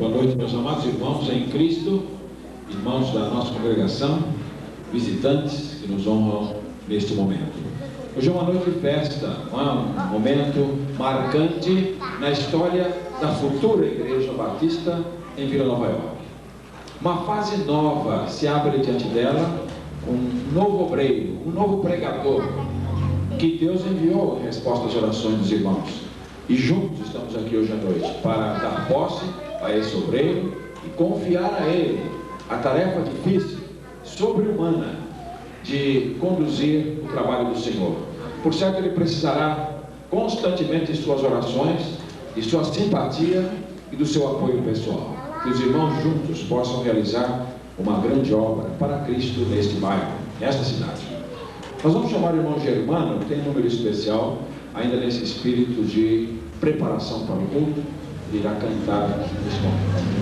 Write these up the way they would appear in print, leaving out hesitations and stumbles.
Boa noite, meus amados irmãos em Cristo, irmãos da nossa congregação, visitantes que nos honram neste momento. Hoje é uma noite de festa, um momento marcante na história da futura Igreja Batista em Vila Nova York. Uma fase nova se abre diante dela, um novo obreiro, um novo pregador, que Deus enviou em resposta às orações dos irmãos. E juntos estamos aqui hoje à noite para dar posse a esse obreiro e confiar a ele a tarefa difícil, sobre-humana, de conduzir o trabalho do Senhor. Por certo, ele precisará constantemente de suas orações, de sua simpatia e do seu apoio pessoal. Que os irmãos juntos possam realizar uma grande obra para Cristo neste bairro, nesta cidade. Nós vamos chamar o irmão Germano, que tem um número especial, ainda nesse espírito de preparação para o culto, irá cantar nesse momento.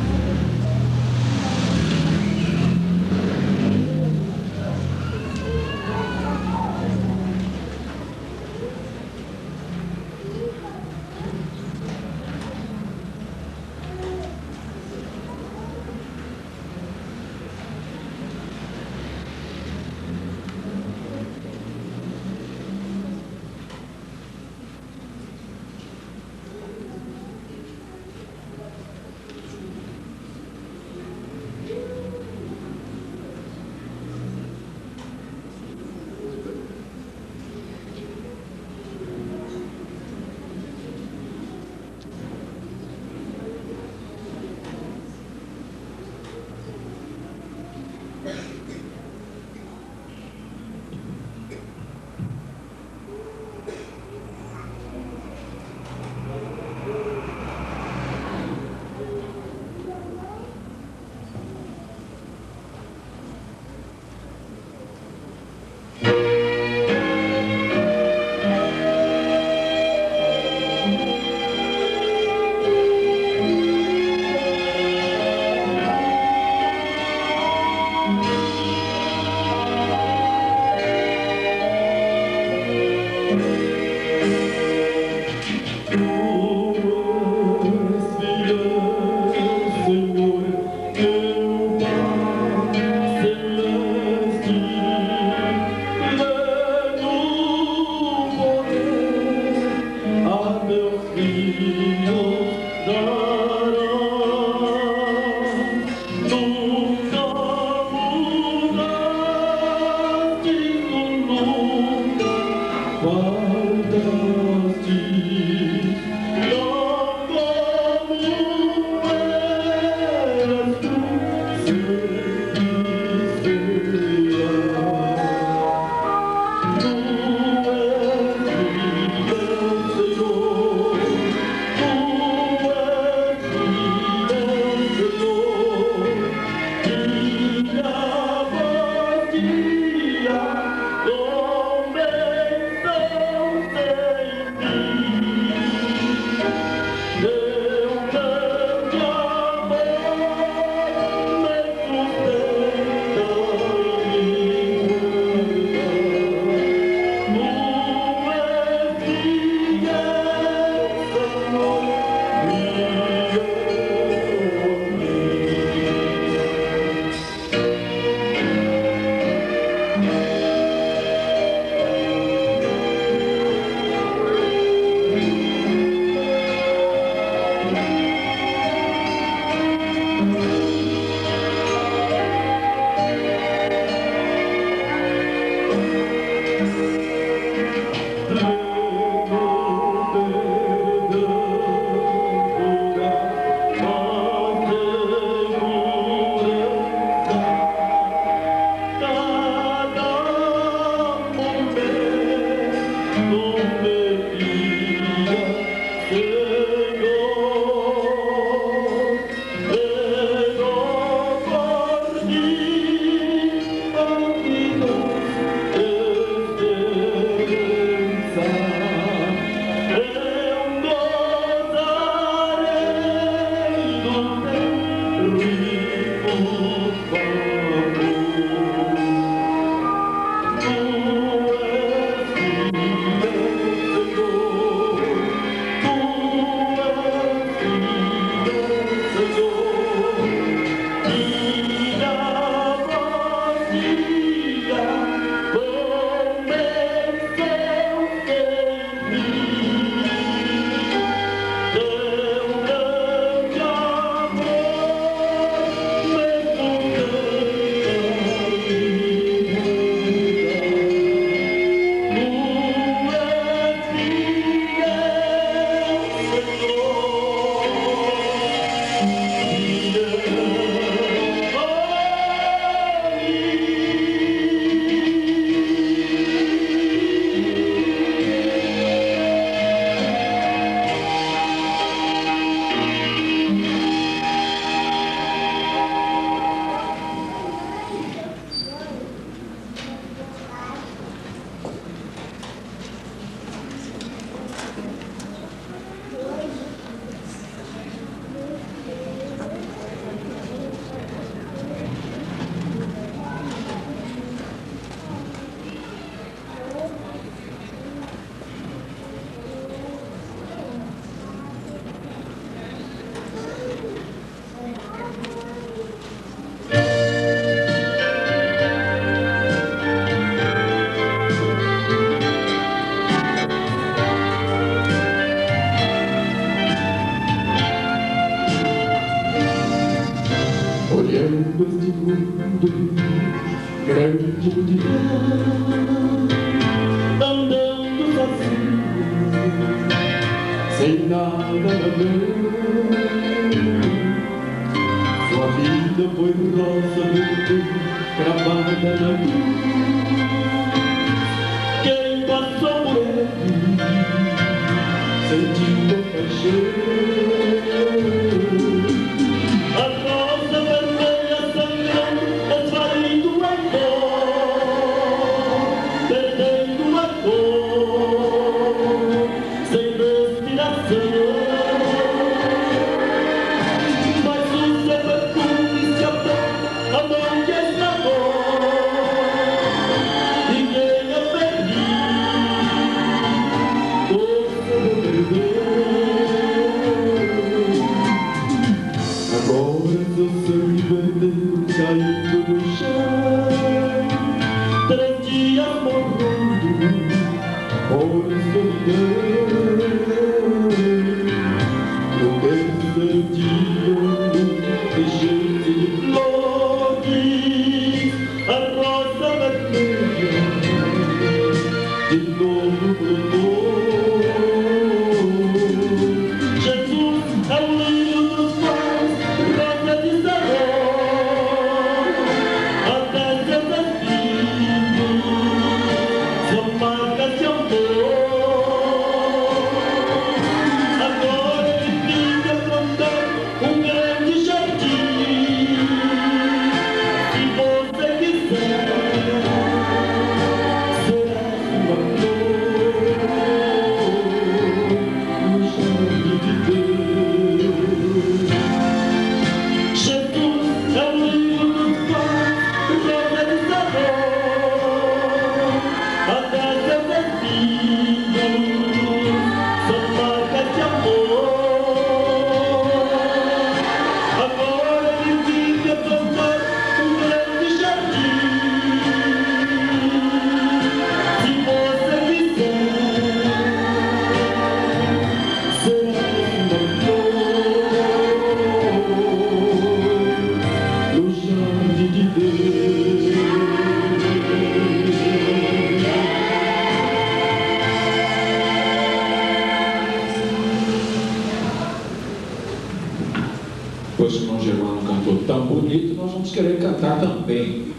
Pois o irmão Germano cantou tão bonito, nós vamos querer cantar também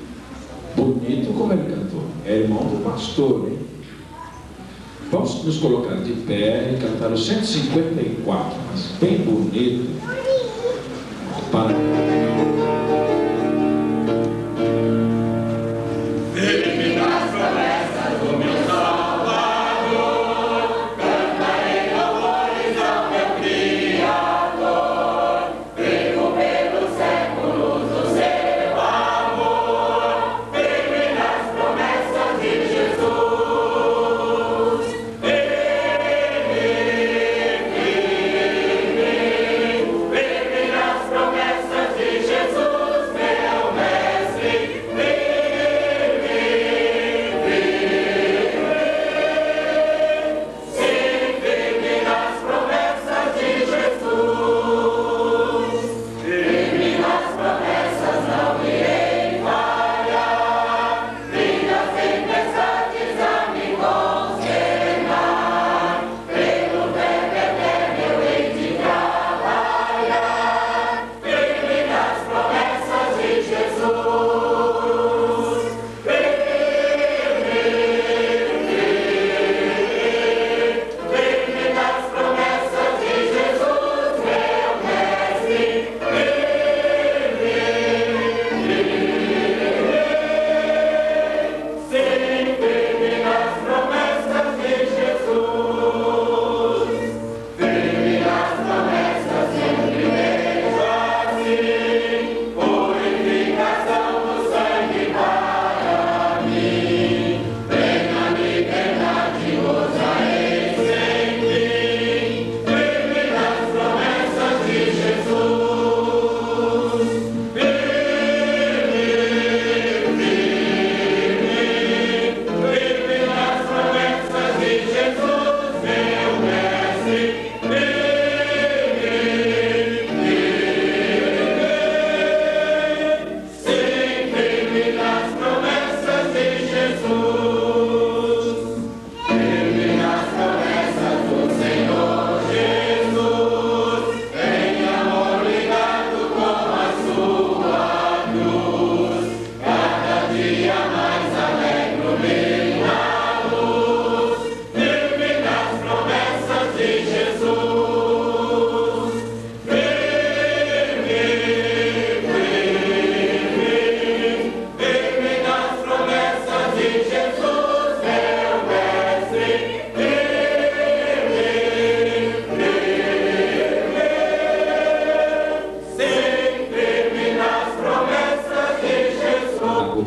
bonito como ele cantou. É irmão do pastor, hein? Vamos nos colocar de pé e cantar o 154, mas bem bonito. Para... Século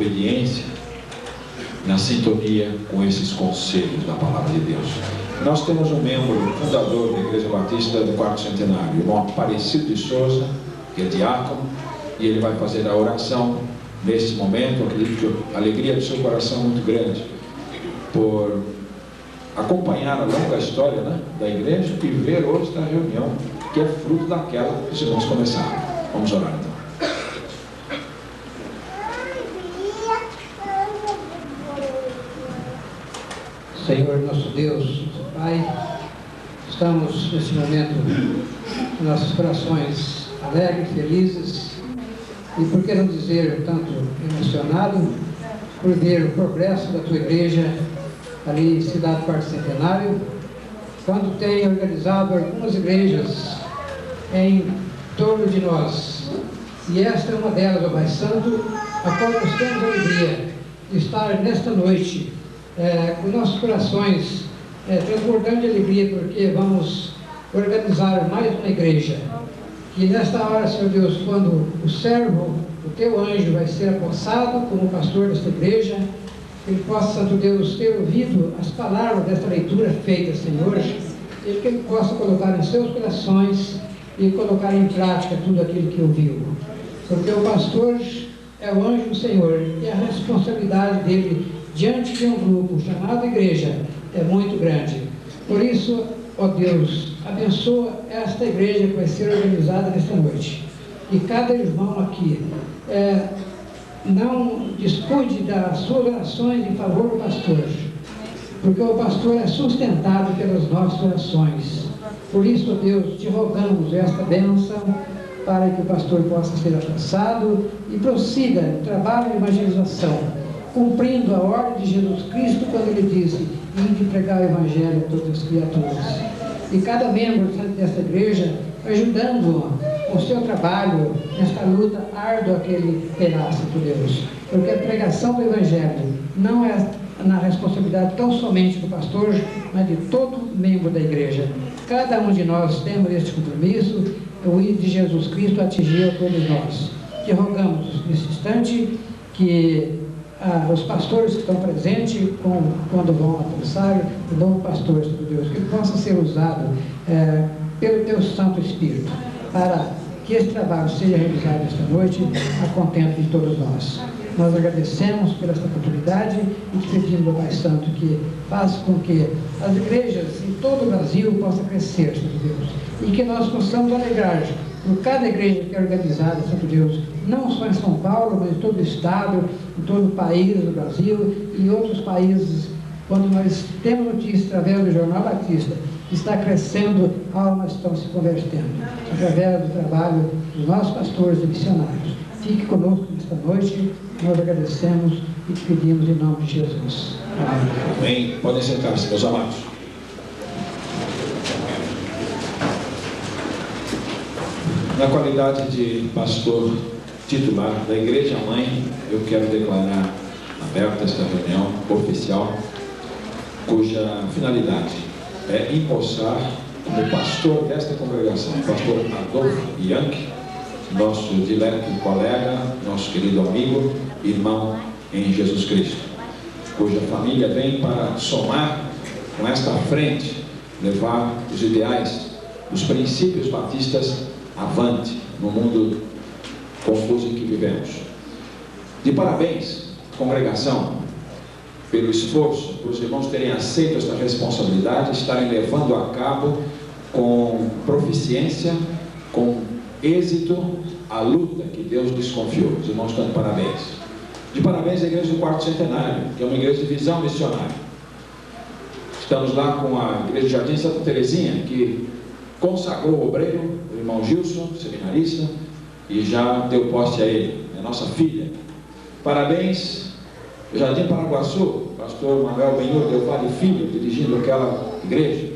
obediência, na sintonia com esses conselhos da Palavra de Deus. Nós temos um membro fundador da Igreja Batista do Quarto Centenário, o irmão Aparecido de Souza, que é diácono, e ele vai fazer a oração neste momento. Eu acredito que a alegria do seu coração é muito grande por acompanhar a longa história, né, da igreja e ver hoje esta reunião, que é fruto daquela que os irmãos começaram. Vamos orar então. Senhor nosso Deus, nosso Pai, estamos nesse momento com nossos corações alegres, felizes e, por que não dizer, tanto emocionado por ver o progresso da tua igreja ali em Cidade do Quarto Centenário, quando tem organizado algumas igrejas em torno de nós. E esta é uma delas, ó Pai Santo, a qual nós temos a alegria de estar nesta noite com nossos corações transbordando de alegria, porque vamos organizar mais uma igreja. E nesta hora, Senhor Deus, quando o servo, o teu anjo, vai ser apossado como pastor desta igreja, ele possa, Santo Deus, ter ouvido as palavras desta leitura feita, Senhor, e que ele possa colocar em seus corações e colocar em prática tudo aquilo que ouviu. Porque o pastor é o anjo do Senhor, e a responsabilidade dele diante de um grupo chamado igreja é muito grande. Por isso, ó Deus, abençoa esta igreja que vai ser organizada nesta noite. E cada irmão aqui não descuide das suas orações em favor do pastor, porque o pastor é sustentado pelas nossas orações. Por isso, ó Deus, te rogamos esta bênção para que o pastor possa ser alcançado e prossiga no trabalho de evangelização, cumprindo a ordem de Jesus Cristo quando ele disse: ide pregar o evangelho a todas as criaturas. E cada membro desta igreja ajudando com o seu trabalho nesta luta árdua que ele terá, Santo Deus, porque a pregação do evangelho não é na responsabilidade tão somente do pastor, mas de todo membro da igreja. Cada um de nós temos este compromisso, o ir de Jesus Cristo atingiu a todos nós. Te rogamos nesse instante que os pastores que estão presentes, quando vão alcançar o novo pastor, Senhor Deus, que ele possa ser usado pelo Teu Santo Espírito, para que esse trabalho seja realizado esta noite a contento de todos nós. Nós agradecemos por esta oportunidade e te pedimos, ó Pai Santo, que faça com que as igrejas em todo o Brasil possam crescer, Senhor Deus, e que nós possamos alegrar por cada igreja que é organizada, Santo Deus, não só em São Paulo, mas em todo o estado, em todo o país do Brasil e em outros países, quando nós temos notícias através do Jornal Batista, que está crescendo, almas estão se convertendo, através do trabalho dos nossos pastores e missionários. Fique conosco nesta noite, nós agradecemos e te pedimos em nome de Jesus. Amém. Amém. Podem sentar-se, meus amados. Na qualidade de pastor titular da Igreja Mãe, eu quero declarar aberta esta reunião oficial, cuja finalidade é empossar como pastor desta congregação, o pastor Adolfo Bianchi, nosso dileto colega, nosso querido amigo, irmão em Jesus Cristo, cuja família vem para somar com esta frente, levar os ideais, os princípios batistas avante no mundo confuso em que vivemos. De parabéns, congregação, pelo esforço, por os irmãos terem aceito esta responsabilidade, estarem levando a cabo com proficiência, com êxito, a luta que Deus lhes confiou. Os irmãos estão de parabéns. De parabéns à Igreja do Quarto Centenário, que é uma igreja de visão missionária. Estamos lá com a Igreja de Jardim Santa Terezinha, que consagrou o obreiro, o irmão Gilson, seminarista, e já deu poste a ele, é nossa filha. Parabéns, Jardim Paraguaçu, pastor Manuel Benhur Del Valle Filho, dirigindo aquela igreja.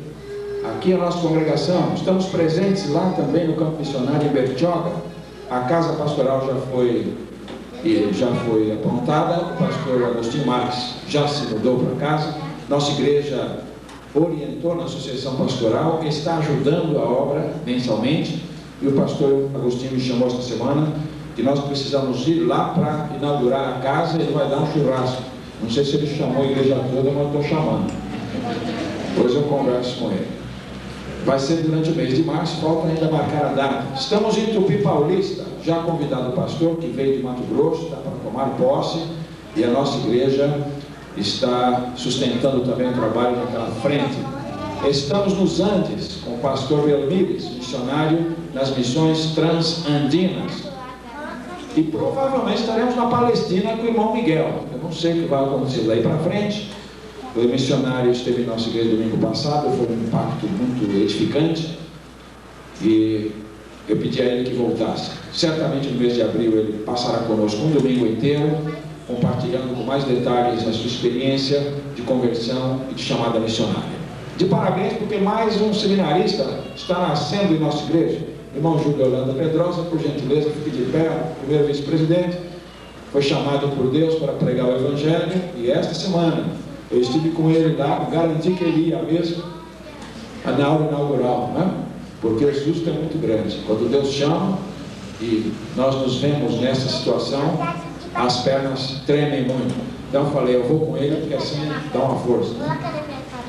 Aqui a nossa congregação, estamos presentes lá também no campo missionário em Bertioga. A casa pastoral já foi aprontada, o pastor Agostinho Marques já se mudou para casa. Nossa igreja orientou na associação pastoral, está ajudando a obra mensalmente, e o pastor Agostinho me chamou esta semana que nós precisamos ir lá para inaugurar a casa. Ele vai dar um churrasco. Não sei se ele chamou a igreja toda, mas eu estou chamando. Depois eu converso com ele. Vai ser durante o mês de março, falta ainda marcar a data. Estamos em Tupi Paulista, já convidado o pastor que veio de Mato Grosso, está para tomar posse, e a nossa igreja está sustentando também o trabalho naquela frente. Estamos nos Andes, com o pastor Belmires, missionário nas missões transandinas. E provavelmente estaremos na Palestina com o irmão Miguel. Eu não sei o que vai acontecer daí para frente. O missionário esteve em nossa igreja domingo passado, foi um impacto muito edificante. E eu pedi a ele que voltasse. Certamente no mês de abril ele passará conosco um domingo inteiro, compartilhando com mais detalhes a sua experiência de conversão e de chamada missionária. De parabéns, porque mais um seminarista está nascendo em nossa igreja. Irmão Júlio Holanda Pedrosa, por gentileza, fique de pé, primeiro vice-presidente. Foi chamado por Deus para pregar o Evangelho, e esta semana eu estive com ele lá, garanti que ele ia mesmo na aula inaugural, né? Porque o susto é muito grande. Quando Deus chama e nós nos vemos nessa situação, as pernas tremem muito. Então eu falei, eu vou com ele porque assim dá uma força.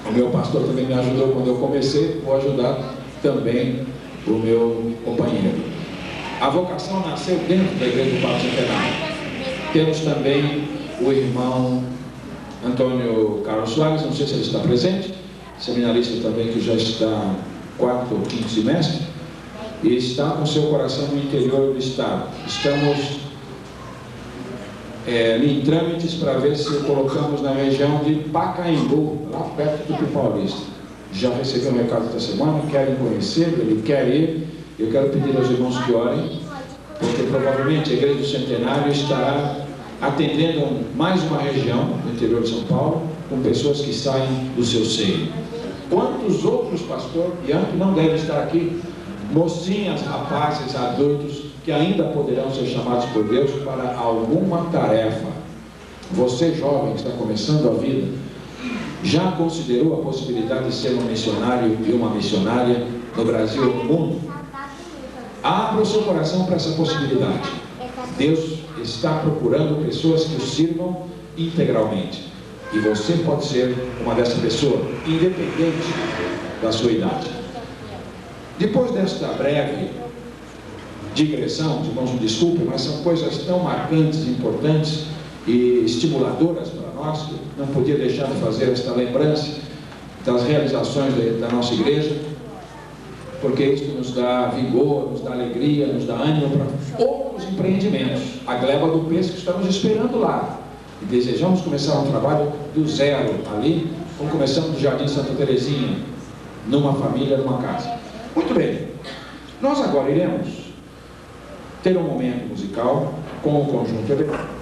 O meu pastor também me ajudou quando eu comecei, vou ajudar também o meu companheiro. A vocação nasceu dentro da igreja do Parque Centenário. Temos também o irmão Antônio Carlos Soares, não sei se ele está presente, seminarista também que já está quarto ou quinto semestre, e está com seu coração no interior do estado. Estamos em trâmites para ver se colocamos na região de Pacaembu, lá perto do Tupi Paulista. Já recebi um recado esta semana, querem conhecer, ele quer ir. Eu quero pedir aos irmãos que orem, porque provavelmente a Igreja do Centenário estará atendendo mais uma região do interior de São Paulo, com pessoas que saem do seu seio. Quantos outros, pastor Bianchi, não devem estar aqui? Mocinhas, rapazes, adultos, que ainda poderão ser chamados por Deus para alguma tarefa. Você, jovem, que está começando a vida, já considerou a possibilidade de ser um missionário e uma missionária no Brasil ou no mundo? Abra o seu coração para essa possibilidade. Deus está procurando pessoas que o sirvam integralmente. E você pode ser uma dessas pessoas, independente da sua idade. Depois desta breve digressão, irmãos, me desculpem, mas são coisas tão marcantes, importantes e estimuladoras para nós, que não podia deixar de fazer esta lembrança das realizações da nossa igreja, porque isso nos dá vigor, nos dá alegria, nos dá ânimo para outros empreendimentos. A gleba do peixe que estamos esperando lá. E desejamos começar um trabalho do zero ali, como começamos no Jardim Santa Terezinha, numa família, numa casa. Muito bem, nós agora iremos ter um momento musical com o conjunto eletrônico.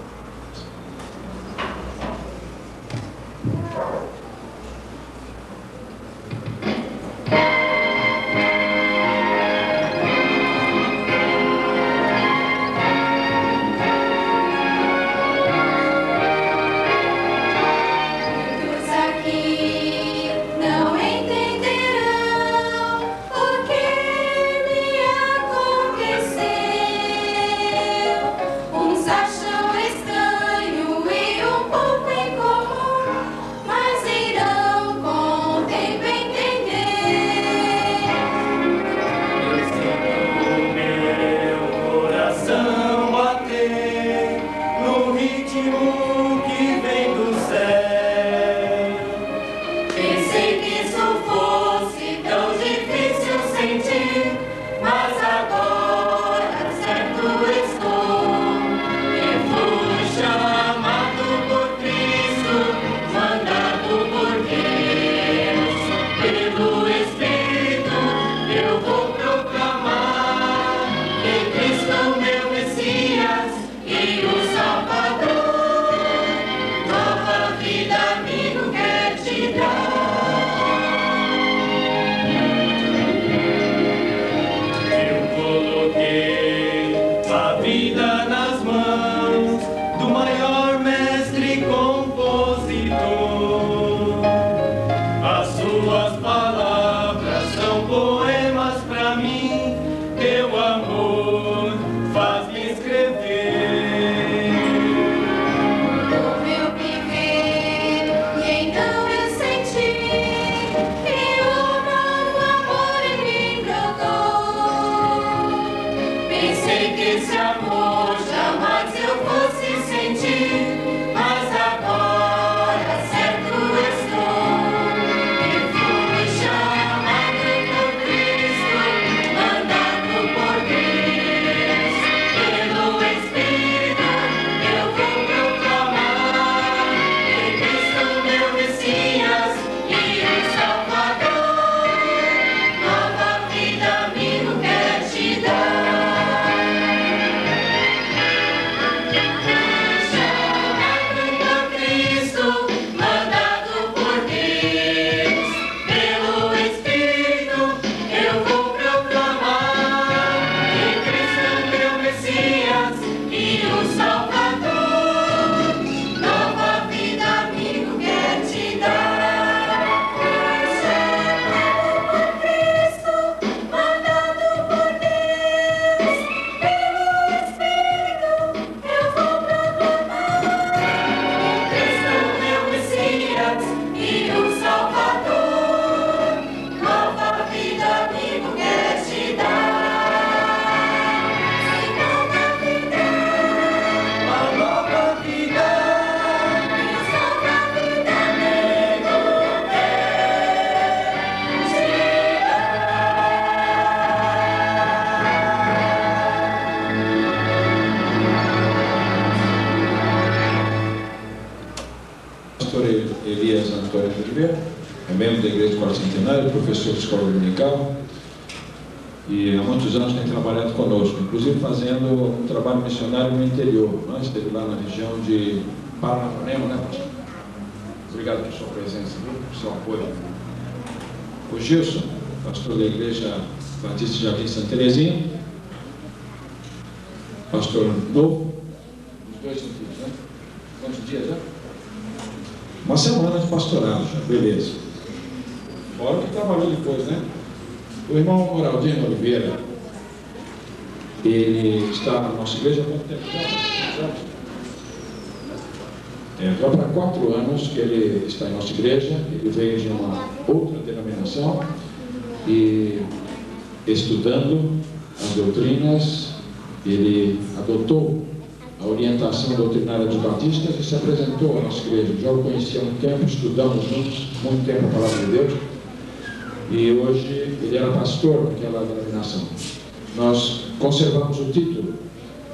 Suas palavras são poemas pra mim, teu amor faz-me escrever. Elias Antônio de Oliveira, é membro da Igreja do Quarto Centenário, professor de escola dominical, e há muitos anos tem trabalhado conosco, inclusive fazendo um trabalho missionário no interior. Nós esteve lá na região de Paranapanema, né, pastor? Obrigado por sua presença, por seu apoio. O Gilson, pastor da Igreja Batista Jardim Santa Terezinha, pastor novo, nos dois sentidos, né? Quantos dias já? Uma semana de pastorado já, beleza. Fora que trabalhou depois, né? O irmão Moraldino Oliveira, ele está na nossa igreja há quanto tempo? Já para 4 anos que ele está em nossa igreja. Ele veio de uma outra denominação e, estudando as doutrinas, ele adotou a orientação doutrinária dos batistas e se apresentou à nossa igreja. Já o conhecia há muito tempo, estudamos juntos muito tempo a palavra de Deus, e hoje ele era pastor daquela denominação. Nós conservamos o título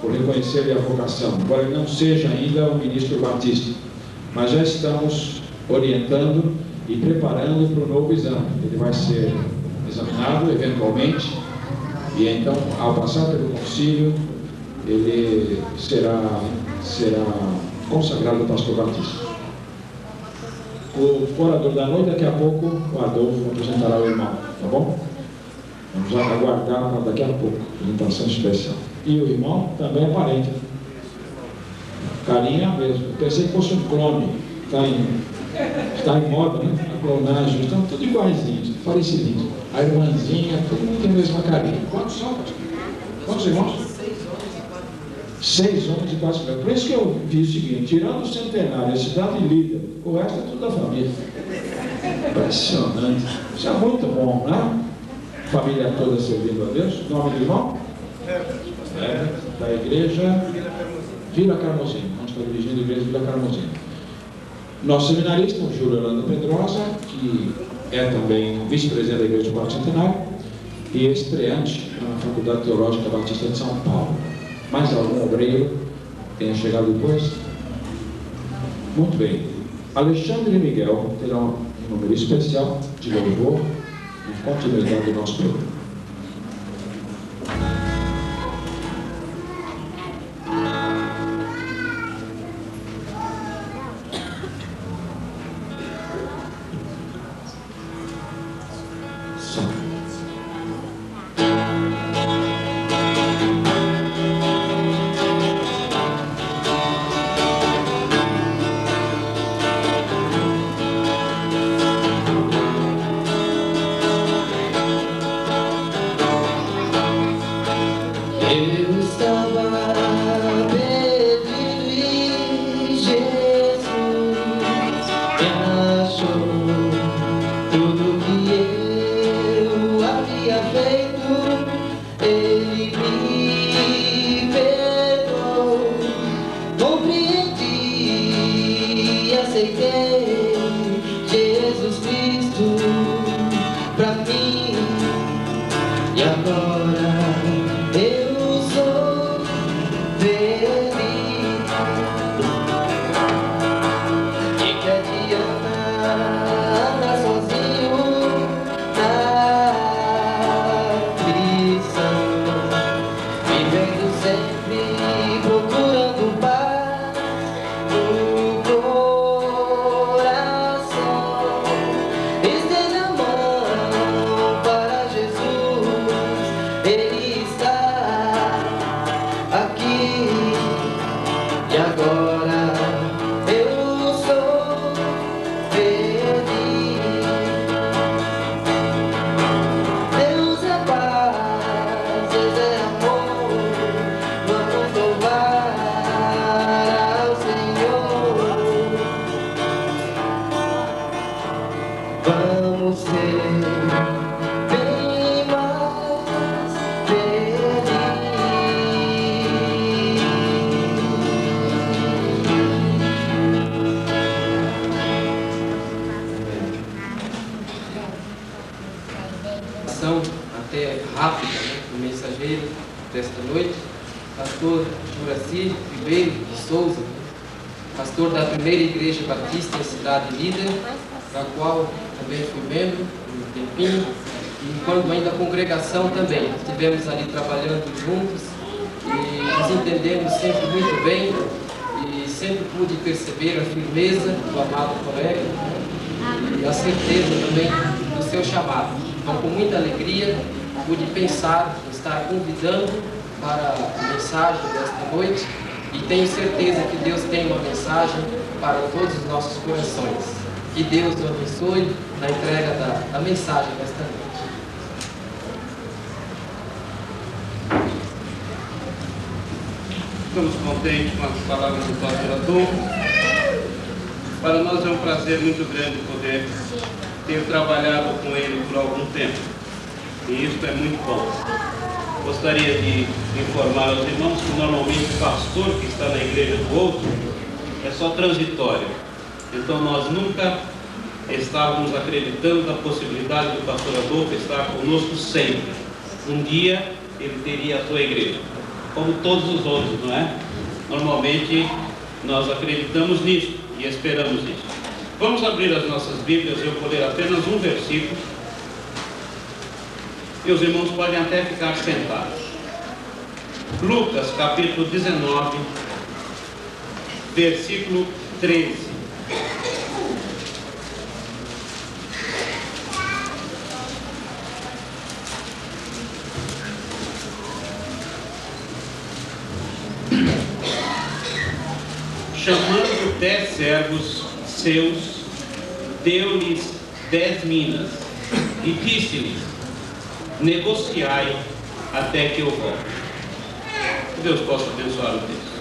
por reconhecer-lhe a vocação, embora ele não seja ainda um ministro batista, mas já estamos orientando e preparando para o novo exame. Ele vai ser examinado eventualmente, e então, ao passar pelo concílio, ele será consagrado pastor batista. O orador da noite, daqui a pouco, o Adolfo apresentará o irmão, tá bom? Vamos aguardar para daqui a pouco, apresentação especial. E o irmão também é parente. Carinha mesmo. Eu pensei que fosse um clone. Está em moda, né? A clonagem. Estão tudo iguaizinhos, parecidinhos. A irmãzinha, todo mundo tem a mesma carinha. Quantos são? Quantos irmãos? 6 homens e 4 mulheres. Por isso que eu vi o seguinte: tirando o centenário, a cidade líder, o resto é tudo da família. Impressionante. Isso é muito bom, né? Família toda servindo a Deus. Nome do irmão? Da igreja Vila Carmozinho. Nós estamos dirigindo a igreja Vila Carmozinho. Nosso seminarista, o Júlio Orlando Pedrosa, que é também vice-presidente da igreja do Quarto Centenário e estreante na Faculdade Teológica Batista de São Paulo. Mais algum obreiro tenha chegado depois? Muito bem. Alexandre Miguel terá um número especial de louvor em continuidade do nosso programa. Até rápida, né, do mensageiro desta noite, pastor Juraci Ribeiro de Souza, pastor da primeira igreja batista em Cidade Líder, da qual também fui membro um tempinho, e quando ainda congregação também. Estivemos ali trabalhando juntos e nos entendemos sempre muito bem e sempre pude perceber a firmeza do amado colega e a certeza também do seu chamado. Então, com muita alegria, pude pensar em estar convidando para a mensagem desta noite e tenho certeza que Deus tem uma mensagem para todos os nossos corações. Que Deus o abençoe na entrega da mensagem desta noite. Estamos contentes com as palavras do pastor Adolfo. Para nós é um prazer muito grande poder ter trabalhado com ele por algum tempo. E isso é muito bom. Gostaria de informar aos irmãos que normalmente o pastor que está na igreja do outro é só transitório. Então nós nunca estávamos acreditando na possibilidade do pastor Adolfo estar conosco sempre. Um dia ele teria a sua igreja, como todos os outros, não é? Normalmente nós acreditamos nisso e esperamos nisso. Vamos abrir as nossas Bíblias, eu vou ler apenas um versículo. E os irmãos podem até ficar sentados. Lucas, capítulo 19, versículo 13. Chamando 10 servos seus, deu-lhes 10 minas e disse-lhes: negociai até que eu volte. Que Deus possa abençoar o texto.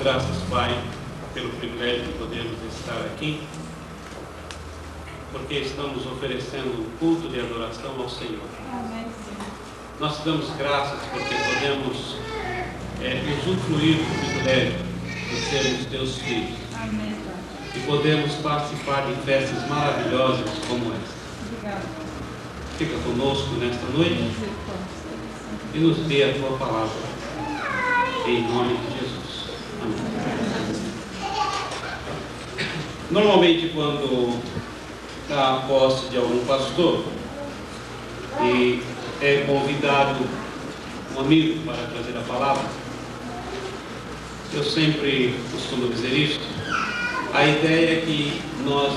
Graças, Pai, pelo privilégio de podermos estar aqui, porque estamos oferecendo um culto de adoração ao Senhor. Nós te damos graças porque podemos usufruir do privilégio de sermos teus filhos. E podemos participar de festas maravilhosas como esta. Fica conosco nesta noite e nos dê a tua palavra. Em nome de Jesus. Normalmente, quando há a posse de algum pastor e é convidado um amigo para trazer a palavra, eu sempre costumo dizer isto: a ideia é que nós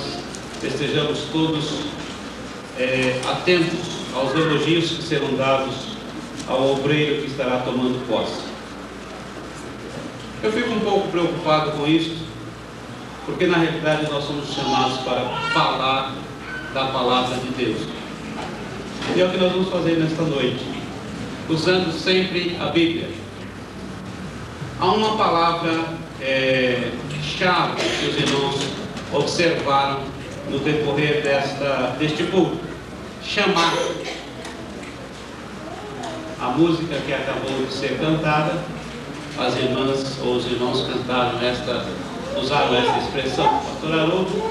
estejamos todos atentos aos elogios que serão dados ao obreiro que estará tomando posse. Eu fico um pouco preocupado com isso, porque na realidade nós somos chamados para falar da palavra de Deus. E é o que nós vamos fazer nesta noite, usando sempre a Bíblia. Há uma palavra chave que os irmãos observaram no decorrer deste culto: chamar. A música que acabou de ser cantada, as irmãs ou os irmãos usaram essa expressão. O pastor Haroldo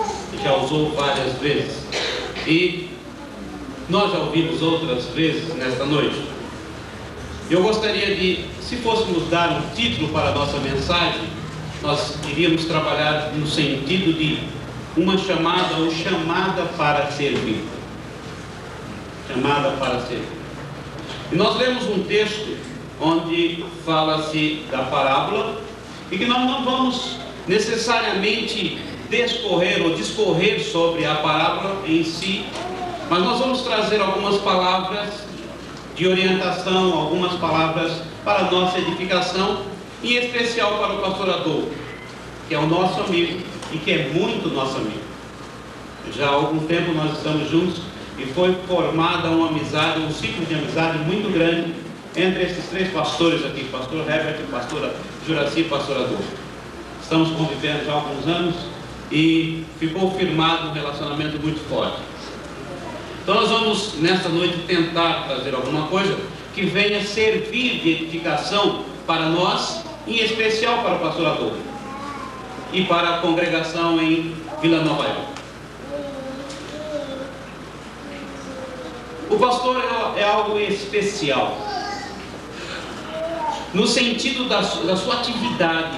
já usou várias vezes e nós já ouvimos outras vezes nesta noite. Eu gostaria de, se fôssemos dar um título para a nossa mensagem, nós iríamos trabalhar no sentido de uma chamada ou chamada para servir. Chamada para servir. E nós lemos um texto onde fala-se da parábola e que nós não vamos necessariamente discorrer sobre a parábola em si, mas nós vamos trazer algumas palavras de orientação, algumas palavras para a nossa edificação, em especial para o pastor Adolfo, que é o nosso amigo e que é muito nosso amigo. Já há algum tempo nós estamos juntos e foi formada uma amizade, um ciclo de amizade muito grande entre esses três pastores aqui, pastor Herbert, pastora Juraci e pastor Adolfo. Estamos convivendo já há alguns anos e ficou firmado um relacionamento muito forte. Então nós vamos nesta noite tentar trazer alguma coisa que venha servir de edificação para nós, em especial para o pastor Adolfo e para a congregação em Vila Nova York. O pastor é algo especial no sentido da sua atividade,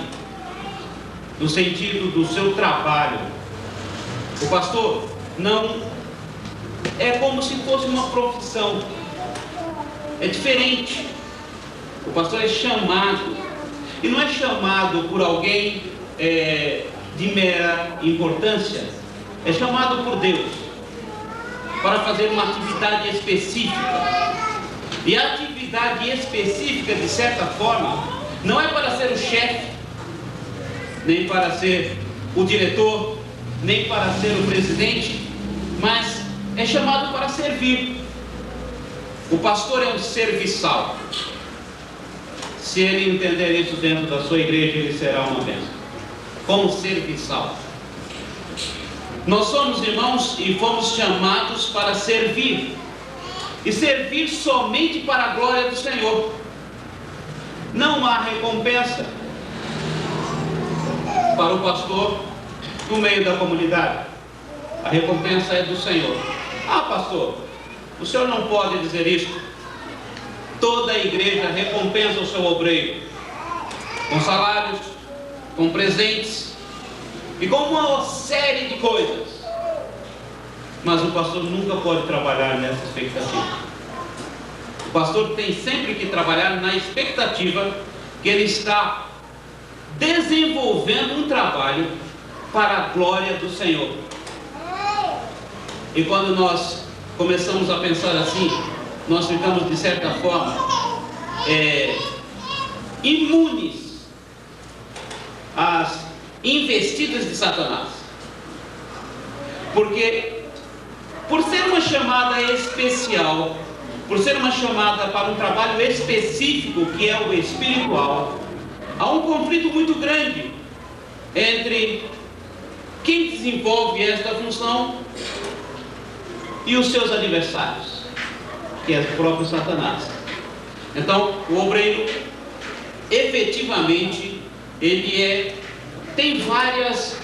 no sentido do seu trabalho. O pastor não é como se fosse uma profissão, é diferente. O pastor é chamado, e não é chamado por alguém de mera importância, é chamado por Deus para fazer uma atividade específica. E a atividade específica, de certa forma, não é para ser o chefe, nem para ser o diretor, nem para ser o presidente, mas é chamado para servir. O pastor é um serviçal. Se ele entender isso dentro da sua igreja, ele será uma bênção. Como serviçal. Nós somos irmãos e fomos chamados para servir. E servir somente para a glória do Senhor. Não há recompensa para o pastor no meio da comunidade. A recompensa é do Senhor. Ah, pastor, o senhor não pode dizer isso. Toda a igreja recompensa o seu obreiro com salários, com presentes e com uma série de coisas. Mas o pastor nunca pode trabalhar nessa expectativa. O pastor tem sempre que trabalhar na expectativa que ele está desenvolvendo um trabalho para a glória do Senhor. E quando nós começamos a pensar assim, nós ficamos de certa forma imunes às investidas de Satanás. Porque por ser uma chamada especial, por ser uma chamada para um trabalho específico que é o espiritual, há um conflito muito grande entre quem desenvolve esta função e os seus adversários, que é o próprio Satanás. Então, o obreiro, efetivamente, ele tem várias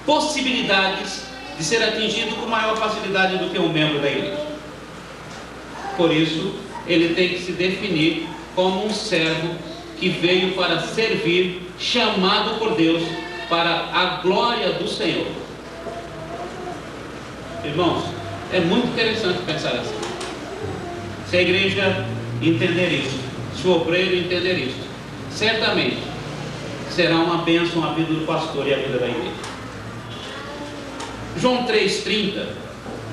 possibilidades de ser atingido com maior facilidade do que um membro da igreja. Por isso, ele tem que se definir como um servo que veio para servir, chamado por Deus para a glória do Senhor. Irmãos, é muito interessante pensar assim. Se a igreja entender isso, se o obreiro entender isso, certamente será uma bênção a vida do pastor e a vida da igreja. João 3,30,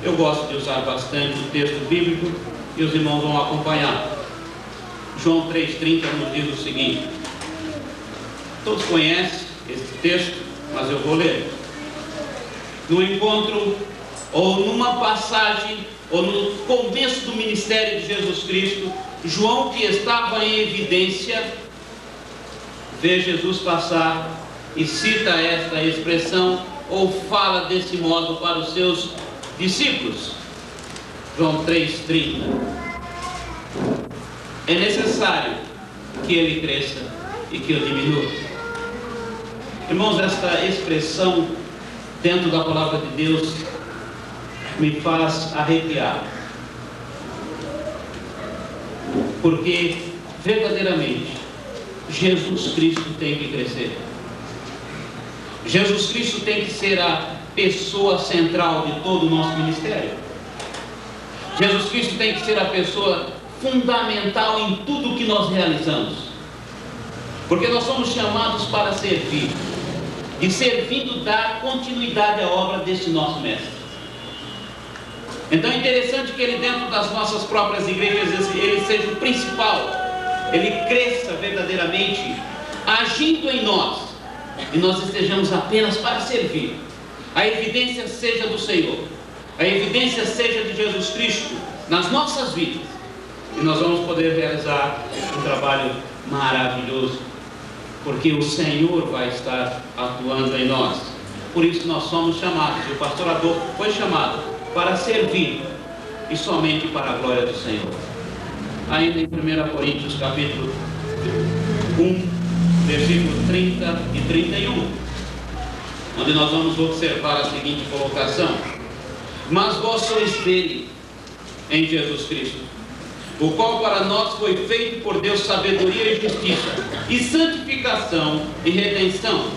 eu gosto de usar bastante o texto bíblico e os irmãos vão acompanhar. João 3,30 nos diz o seguinte, todos conhecem esse texto, mas eu vou ler. No encontro ou numa passagem, ou no começo do ministério de Jesus Cristo, João, que estava em evidência, vê Jesus passar e cita esta expressão, ou fala desse modo para os seus discípulos. João 3,30. É necessário que ele cresça e que eu diminua. Irmãos, esta expressão dentro da palavra de Deus me faz arrepiar, porque verdadeiramente Jesus Cristo tem que crescer. Jesus Cristo tem que ser a pessoa central de todo o nosso ministério. Jesus Cristo tem que ser a pessoa fundamental em tudo que nós realizamos, porque nós somos chamados para servir, e servindo dar continuidade à obra deste nosso mestre. Então é interessante que ele, dentro das nossas próprias igrejas, ele seja o principal, ele cresça verdadeiramente, agindo em nós, e nós estejamos apenas para servir. A evidência seja do Senhor, a evidência seja de Jesus Cristo nas nossas vidas, e nós vamos poder realizar um trabalho maravilhoso, porque o Senhor vai estar atuando em nós. Por isso nós somos chamados, e o pastor Adolfo foi chamado para servir, e somente para a glória do Senhor. Ainda em 1 Coríntios capítulo 1, versículo 30 e 31, onde nós vamos observar a seguinte colocação: mas vós sois dele, em Jesus Cristo, o qual para nós foi feito por Deus sabedoria e justiça, e santificação e redenção,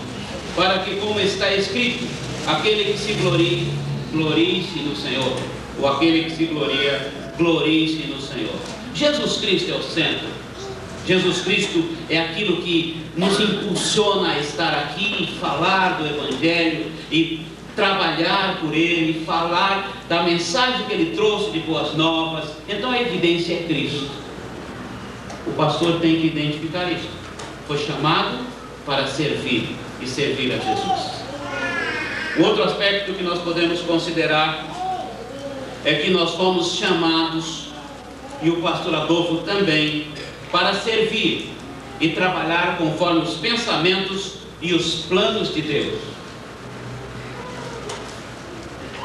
para que, como está escrito, aquele que se glorie, glorie-se no Senhor, ou aquele que se gloria, glorie-se no Senhor. Jesus Cristo é o centro. Jesus Cristo é aquilo que nos impulsiona a estar aqui e falar do Evangelho, e trabalhar por Ele, falar da mensagem que Ele trouxe de boas novas. Então a evidência é Cristo. O pastor tem que identificar isso. Foi chamado para servir, e servir a Jesus. O outro aspecto que nós podemos considerar é que nós fomos chamados, e o pastor Adolfo também, para servir e trabalhar conforme os pensamentos e os planos de Deus.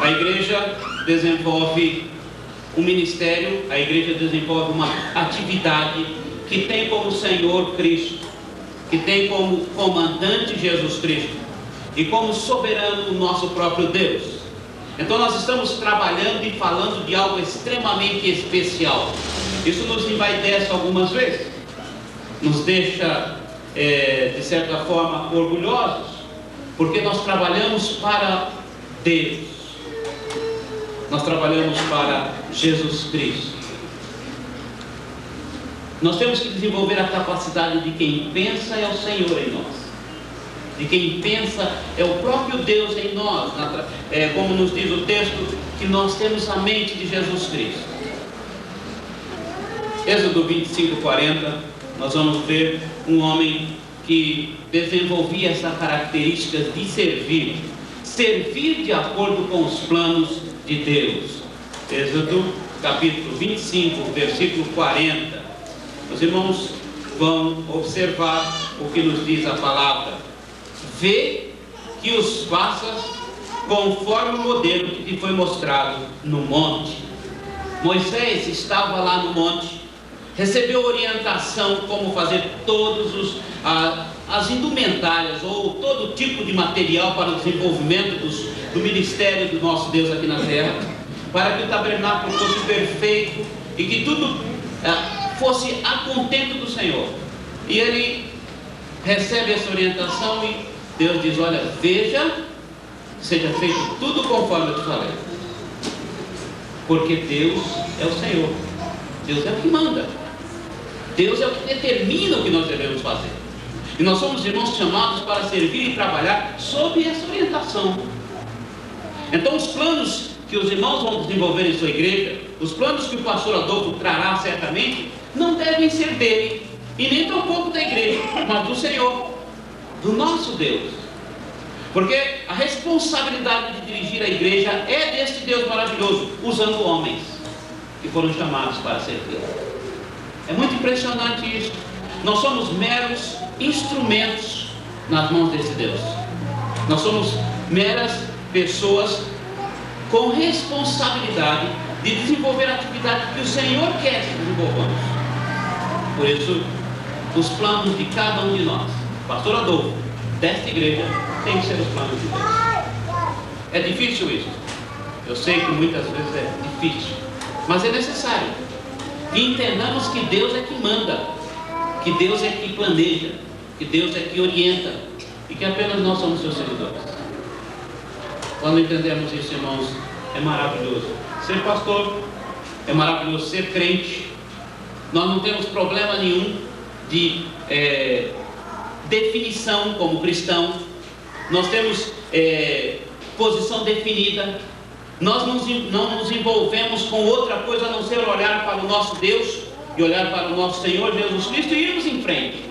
A igreja desenvolve um ministério, a igreja desenvolve uma atividade que tem como Senhor Cristo, que tem como comandante Jesus Cristo, e como soberano o nosso próprio Deus. Então nós estamos trabalhando e falando de algo extremamente especial. Isso nos envaidece algumas vezes, nos deixa, de certa forma, orgulhosos, porque nós trabalhamos para Deus, nós trabalhamos para Jesus Cristo. Nós temos que desenvolver a capacidade de quem pensa é o Senhor em nós, de quem pensa é o próprio Deus em nós, como nos diz o texto, que nós temos a mente de Jesus Cristo. Êxodo 25:40, nós vamos ver um homem que desenvolvia essa característica de servir de acordo com os planos de Deus. Êxodo capítulo 25, versículo 40. Os irmãos vão observar o que nos diz a palavra: vê que os faças conforme o modelo que te foi mostrado no monte. Moisés estava lá no monte, recebeu orientação como fazer todos as indumentárias, ou todo tipo de material para o desenvolvimento do ministério do nosso Deus aqui na terra, para que o tabernáculo fosse perfeito e que tudo fosse a contento do Senhor. E ele recebe essa orientação e Deus diz: olha, veja, seja feito tudo conforme eu te falei, porque Deus é o Senhor, Deus é o que manda, Deus é o que determina o que nós devemos fazer. E nós somos, irmãos, chamados para servir e trabalhar sob essa orientação. Então os planos que os irmãos vão desenvolver em sua igreja, os planos que o pastor Adolfo trará certamente, não devem ser dele, e nem tampouco da igreja, mas do Senhor, do nosso Deus. Porque a responsabilidade de dirigir a igreja é deste Deus maravilhoso, usando homens que foram chamados para servir. É muito impressionante isso. Nós somos meros instrumentos nas mãos desse Deus. Nós somos meras pessoas com responsabilidade de desenvolver a atividade que o Senhor quer que desenvolvamos. Por isso, os planos de cada um de nós, Pastor Adolfo, desta igreja, tem que ser os planos de Deus. É difícil isso. Eu sei que muitas vezes é difícil, mas é necessário que entendamos que Deus é que manda, que Deus é que planeja, que Deus é que orienta e que apenas nós somos seus seguidores. Quando entendemos isso, irmãos, é maravilhoso ser pastor, é maravilhoso ser crente. Nós não temos problema nenhum de definição como cristão. Nós temos posição definida. Nós não nos envolvemos com outra coisa a não ser olhar para o nosso Deus e olhar para o nosso Senhor Jesus Cristo e irmos em frente.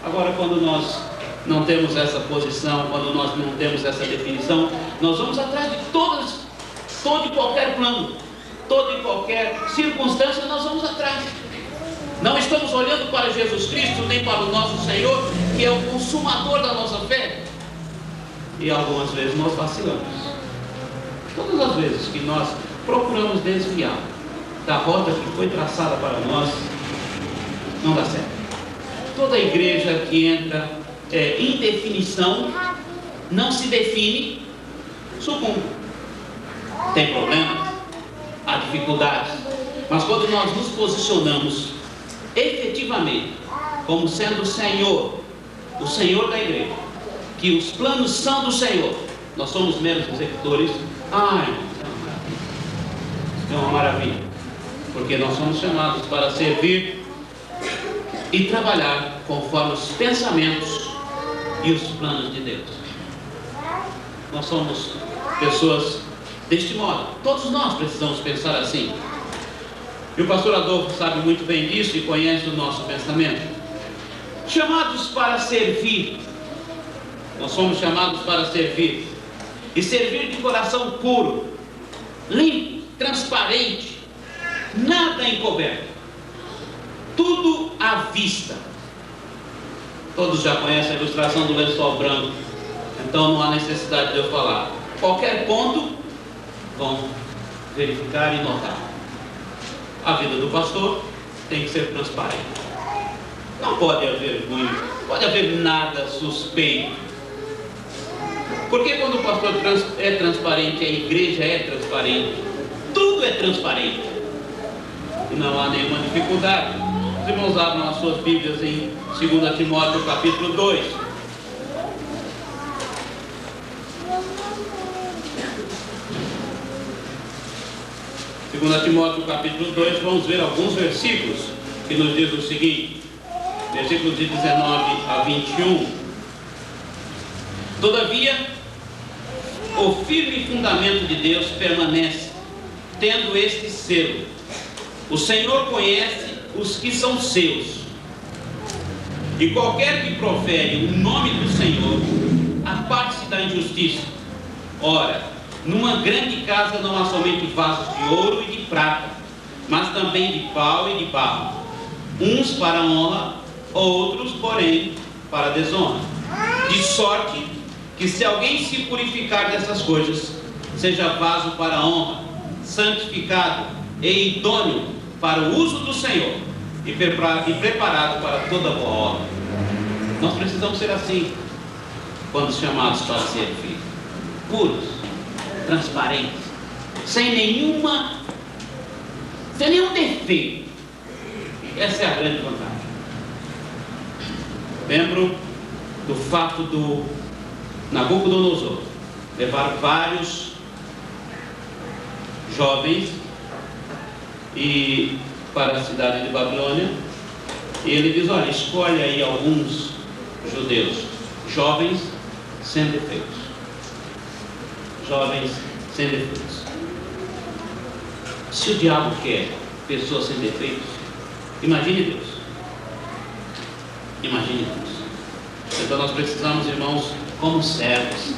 Agora, quando nós não temos essa posição, quando nós não temos essa definição, nós vamos atrás de todo e qualquer plano, toda e qualquer circunstância, nós vamos atrás. Não estamos olhando para Jesus Cristo, nem para o nosso Senhor, que é o consumador da nossa fé. E algumas vezes nós vacilamos. Todas as vezes que nós procuramos desviar da rota que foi traçada para nós, não dá certo. Toda igreja que entra em definição, não se define, sucumbe. Tem problemas, há dificuldades, mas quando nós nos posicionamos efetivamente como sendo o Senhor da igreja, que os planos são do Senhor, nós somos meros executores. Ai, é uma maravilha, porque nós somos chamados para servir e trabalhar conforme os pensamentos e os planos de Deus. Nós somos pessoas deste modo. Todos nós precisamos pensar assim. E o pastor Adolfo sabe muito bem disso e conhece o nosso pensamento. Chamados para servir. Nós somos chamados para servir. E servir de coração puro, limpo, transparente, nada encoberto, tudo à vista. Todos já conhecem a ilustração do lençol branco, então não há necessidade de eu falar. Qualquer ponto vão verificar e notar. A vida do pastor tem que ser transparente. Não pode haver ruído, pode haver nada suspeito. Porque quando o pastor é transparente, a igreja é transparente, tudo é transparente. E não há nenhuma dificuldade. Os irmãos abram as suas Bíblias em 2 Timóteo capítulo 2. Segunda Timóteo capítulo 2, vamos ver alguns versículos que nos diz o seguinte, versículos de 19 a 21. Todavia, o firme fundamento de Deus permanece, tendo este selo: o Senhor conhece os que são seus, e qualquer que profere o nome do Senhor, aparte-se da injustiça. Ora, numa grande casa não há somente vasos de ouro e de prata, mas também de pau e de barro, uns para honra, outros, porém, para desonra. De sorte que se alguém se purificar dessas coisas, seja vaso para honra, santificado e idôneo para o uso do Senhor, e preparado para toda boa obra. Nós precisamos ser assim, quando chamados para servir, puros, transparentes, sem nenhum defeito. Essa é a grande vantagem. Lembro do fato do Nabucodonosor levar vários jovens para a cidade de Babilônia, e ele diz: olha, escolhe aí alguns judeus, jovens sem defeitos. Jovens sem defeitos. Se o diabo quer pessoas sem defeitos, imagine Deus. Imagine Deus. Então nós precisamos, irmãos, como servos,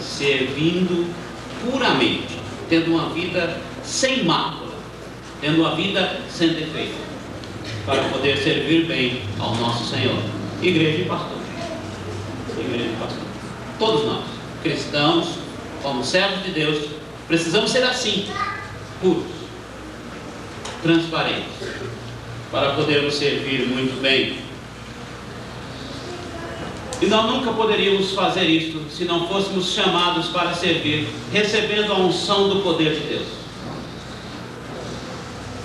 servindo puramente, tendo uma vida sem mácula, tendo uma vida sem defeito, para poder servir bem ao nosso Senhor. Igreja e pastor. Igreja e pastor. Todos nós, cristãos, como servos de Deus, precisamos ser assim, puros, transparentes, para podermos servir muito bem. E nós nunca poderíamos fazer isto se não fôssemos chamados para servir, recebendo a unção do poder de Deus.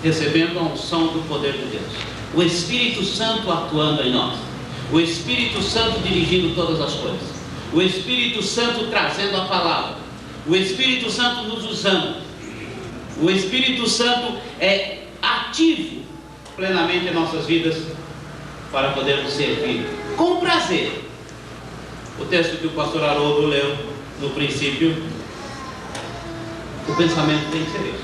Recebendo a unção do poder de Deus. O Espírito Santo atuando em nós. O Espírito Santo dirigindo todas as coisas. O Espírito Santo trazendo a palavra. O Espírito Santo nos usando. O Espírito Santo é ativo plenamente em nossas vidas para podermos servir com prazer. O texto que o pastor Haroldo leu no princípio, o pensamento tem que ser isso.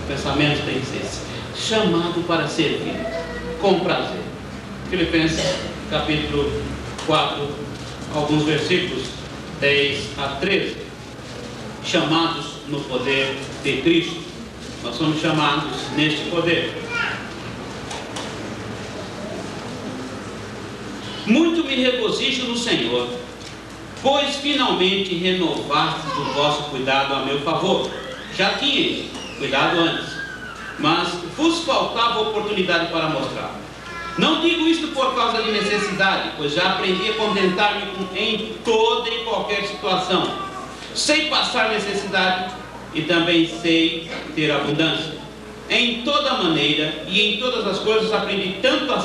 O pensamento tem que ser esse. Chamado para servir com prazer. Filipenses capítulo 4, alguns versículos 10 a 13. Chamados no poder de Cristo. Nós somos chamados neste poder. Muito me regozijo no Senhor, pois finalmente renovastes o vosso cuidado a meu favor. Já tinhais cuidado antes, mas vos faltava oportunidade para mostrar. Não digo isto por causa de necessidade, pois já aprendi a contentar-me em toda e qualquer situação. Sei passar necessidade e também sei ter abundância. Em toda maneira e em todas as coisas aprendi tanto a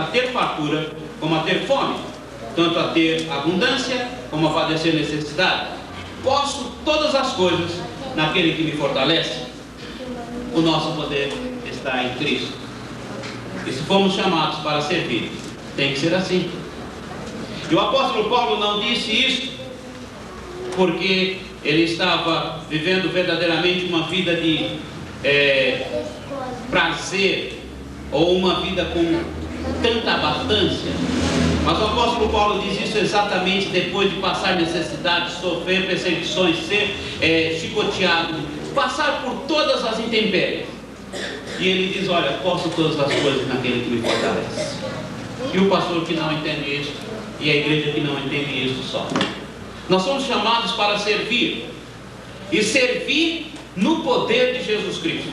ter fartura como a ter fome, tanto a ter abundância como a padecer necessidade. Posso todas as coisas naquele que me fortalece. O nosso poder está em Cristo. E se fomos chamados para servir, tem que ser assim. E o apóstolo Paulo não disse isso porque ele estava vivendo verdadeiramente uma vida de prazer, ou uma vida com tanta abundância. Mas o apóstolo Paulo diz isso exatamente depois de passar necessidade, sofrer perseguições, ser chicoteado, passar por todas as intempéries. E ele diz: olha, posso todas as coisas naquele que me fortalece. E o pastor que não entende isso, e a igreja que não entende isso, sofre. Nós somos chamados para servir, e servir no poder de Jesus Cristo.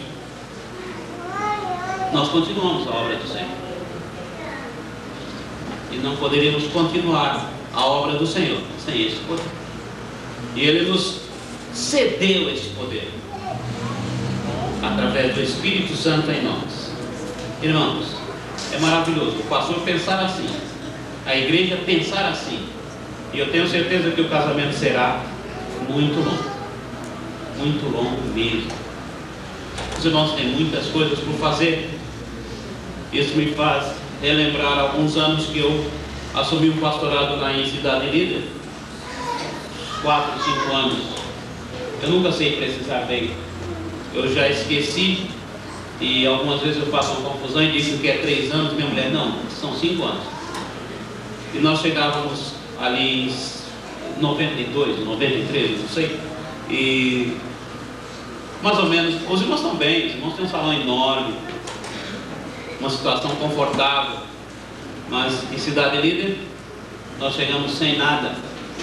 Nós continuamos a obra do Senhor, e não poderíamos continuar a obra do Senhor sem esse poder. E Ele nos cedeu esse poder através do Espírito Santo em nós. Irmãos, é maravilhoso o pastor pensar assim, a igreja pensar assim, e eu tenho certeza que o casamento será muito longo mesmo. Os irmãos têm muitas coisas por fazer. Isso me faz relembrar alguns anos que eu assumi um pastorado lá em Cidade Líder, 4, 5 anos. Eu nunca sei precisar bem. Eu já esqueci, e algumas vezes eu faço uma confusão e digo que é 3 anos, minha mulher, não, são 5 anos. E nós chegávamos ali em 92, 93, não sei, e mais ou menos, os irmãos estão bem, os irmãos têm um salão enorme, uma situação confortável, mas em Cidade Líder nós chegamos sem nada,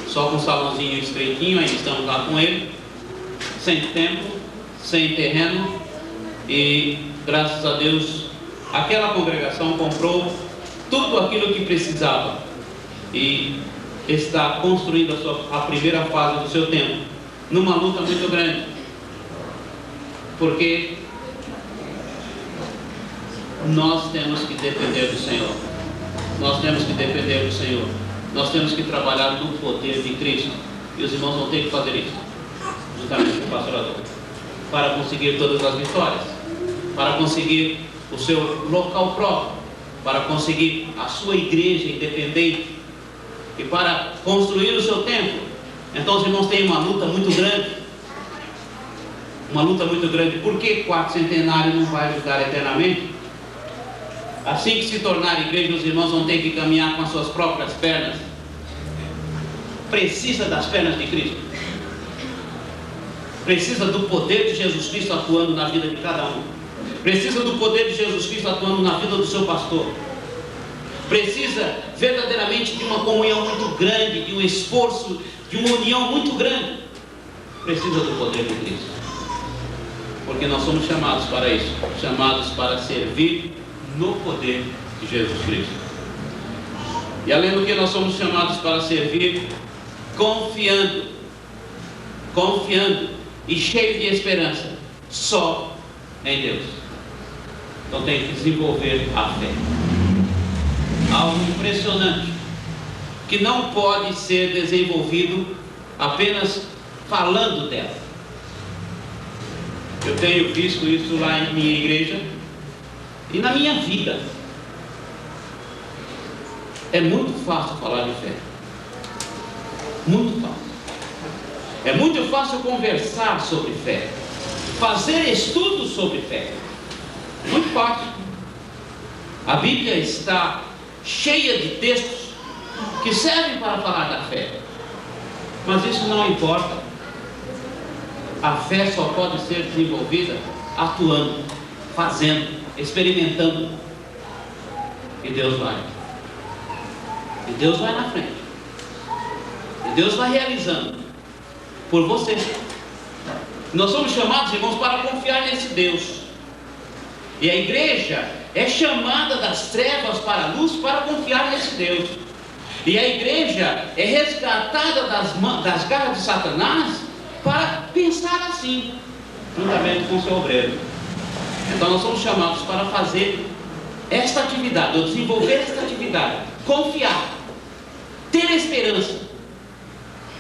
só com um salãozinho estreitinho, ainda estamos lá com ele, sem templo, sem terreno, e graças a Deus aquela congregação comprou tudo aquilo que precisava e está construindo a primeira fase do seu tempo, numa luta muito grande, porque nós temos que depender do Senhor. Nós temos que depender do Senhor. Nós temos que trabalhar no poder de Cristo. E os irmãos vão ter que fazer isso, justamente com o pastorador, para conseguir todas as vitórias, para conseguir o seu local próprio, para conseguir a sua igreja independente e para construir o seu templo. Então os irmãos têm uma luta muito grande. Uma luta muito grande. Por que 4 centenário não vai ajudar eternamente? Assim que se tornar igreja, os irmãos vão ter que caminhar com as suas próprias pernas. precisa das pernas de Cristo. Precisa do poder de Jesus Cristo atuando na vida de cada um. Precisa do poder de Jesus Cristo atuando na vida do seu pastor. Precisa verdadeiramente de uma comunhão muito grande, de um esforço, de uma união muito grande. Precisa do poder de Cristo. Porque nós somos chamados para isso, chamados para servir no poder de Jesus Cristo. E além do que, nós somos chamados para servir confiando e cheio de esperança só em Deus. Então tem que desenvolver a fé. Algo impressionante, que não pode ser desenvolvido apenas falando dela. Eu tenho visto isso lá em minha igreja e na minha vida. É muito fácil falar de fé. Muito fácil. É muito fácil conversar sobre fé, fazer estudos sobre fé. Muito fácil. A Bíblia está cheia de textos que servem para falar da fé. Mas isso não importa. A fé só pode ser desenvolvida atuando, fazendo, experimentando. E Deus vai. E Deus vai na frente. E Deus vai realizando por você. Nós somos chamados, irmãos, para confiar nesse Deus. E a igreja é chamada das trevas para a luz para confiar nesse Deus. E a igreja é resgatada das garras de Satanás para pensar assim, juntamente com o seu obreiro. Então nós somos chamados para fazer esta atividade, ou desenvolver esta atividade, confiar, ter esperança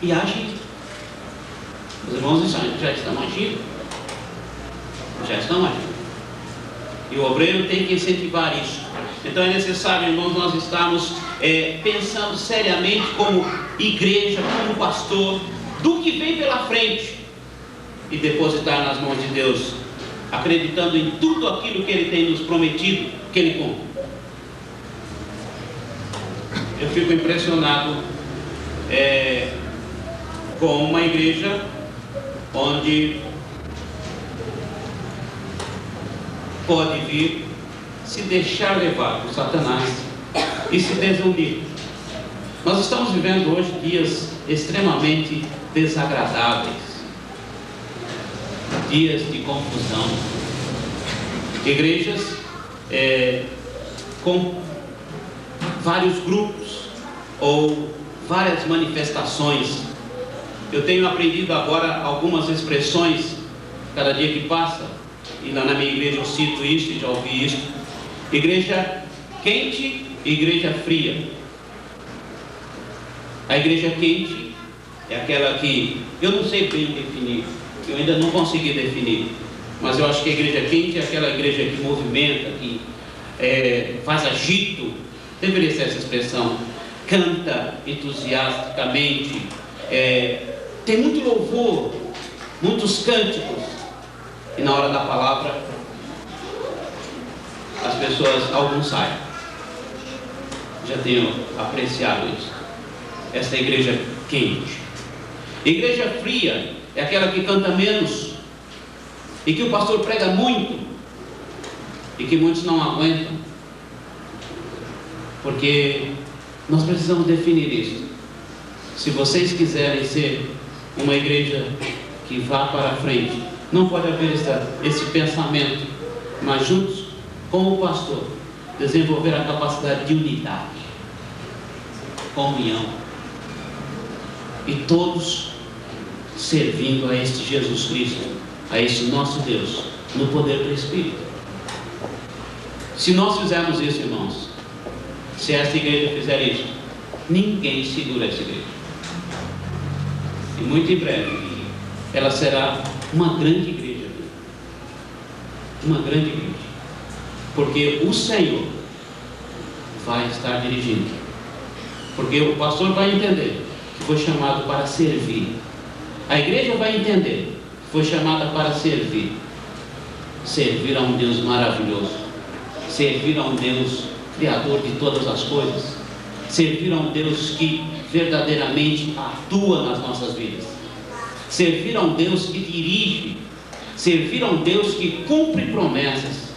e agir. Os irmãos já estão agindo. Já estão agindo. E o obreiro tem que incentivar isso. Então é necessário, irmãos, nós estarmos pensando seriamente como igreja, como pastor, do que vem pela frente e depositar nas mãos de Deus, acreditando em tudo aquilo que Ele tem nos prometido, que Ele cumpre. Eu fico impressionado com uma igreja onde pode vir se deixar levar por Satanás e se desunir. Nós estamos vivendo hoje dias extremamente desagradáveis, dias de confusão, igrejas com vários grupos ou várias manifestações. Eu tenho aprendido agora algumas expressões cada dia que passa, e lá na minha igreja eu cito isso e já ouvi isso: igreja quente e igreja fria. A igreja quente é aquela que eu não sei bem definir, eu ainda não consegui definir, mas eu acho que a igreja quente é aquela igreja que movimenta, que faz agito, deveria ser essa expressão, canta entusiasticamente, tem muito louvor, muitos cânticos, e na hora da palavra as pessoas, alguns saem. Já tenho apreciado isso. Esta igreja quente. Igreja fria é aquela que canta menos e que o pastor prega muito e que muitos não aguentam, porque nós precisamos definir isso. Se vocês quiserem ser uma igreja que vá para frente, não pode haver esse pensamento, mas juntos com o pastor desenvolver a capacidade de unidade, comunhão, e todos servindo a este Jesus Cristo, a este nosso Deus, no poder do Espírito. Se nós fizermos isso, irmãos, se esta igreja fizer isso, ninguém segura essa igreja. E muito em breve ela será uma grande igreja. Uma grande igreja. Porque o Senhor vai estar dirigindo. Porque o pastor vai entender que foi chamado para servir. A igreja vai entender que foi chamada para servir. Servir a um Deus maravilhoso. Servir a um Deus Criador de todas as coisas. Servir a um Deus que verdadeiramente atua nas nossas vidas. Servir a um Deus que dirige, servir a um Deus que cumpre promessas,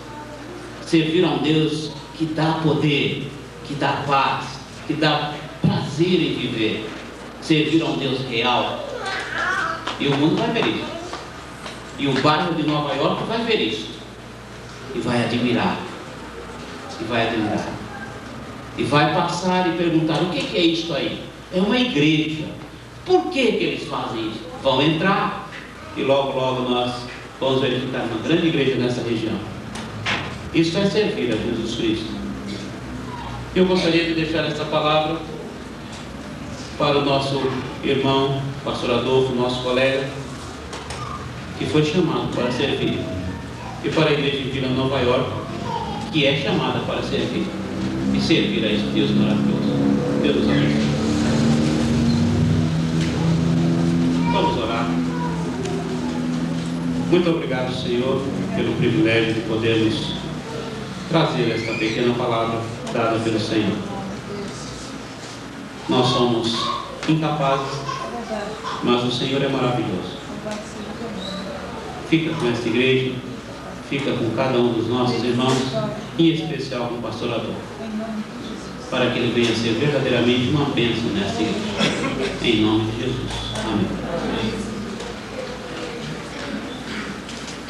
servir a um Deus que dá poder, que dá paz, que dá prazer em viver, servir a um Deus real. E o mundo vai ver isso, e o bairro de Nova York vai ver isso, e vai admirar, e vai passar e perguntar: o que é isso aí? É uma igreja. Por que eles fazem isso? Vão entrar e logo nós vamos verificar uma grande igreja nessa região. Isso é servir a Jesus Cristo. Eu gostaria de deixar essa palavra para o nosso irmão, pastor Adolfo, nosso colega, que foi chamado para servir, e para a igreja de Vila Nova York, que é chamada para servir, e servir a esse Deus maravilhoso. Deus nos abençoe. Vamos orar. Muito obrigado, Senhor, pelo privilégio de podermos trazer esta pequena palavra dada pelo Senhor. Nós somos incapazes, mas o Senhor é maravilhoso. Fica com esta igreja, fica com cada um dos nossos irmãos, em especial com o pastor Adolfo, para que ele venha a ser verdadeiramente uma bênção nesta igreja. Em nome de Jesus. Amém.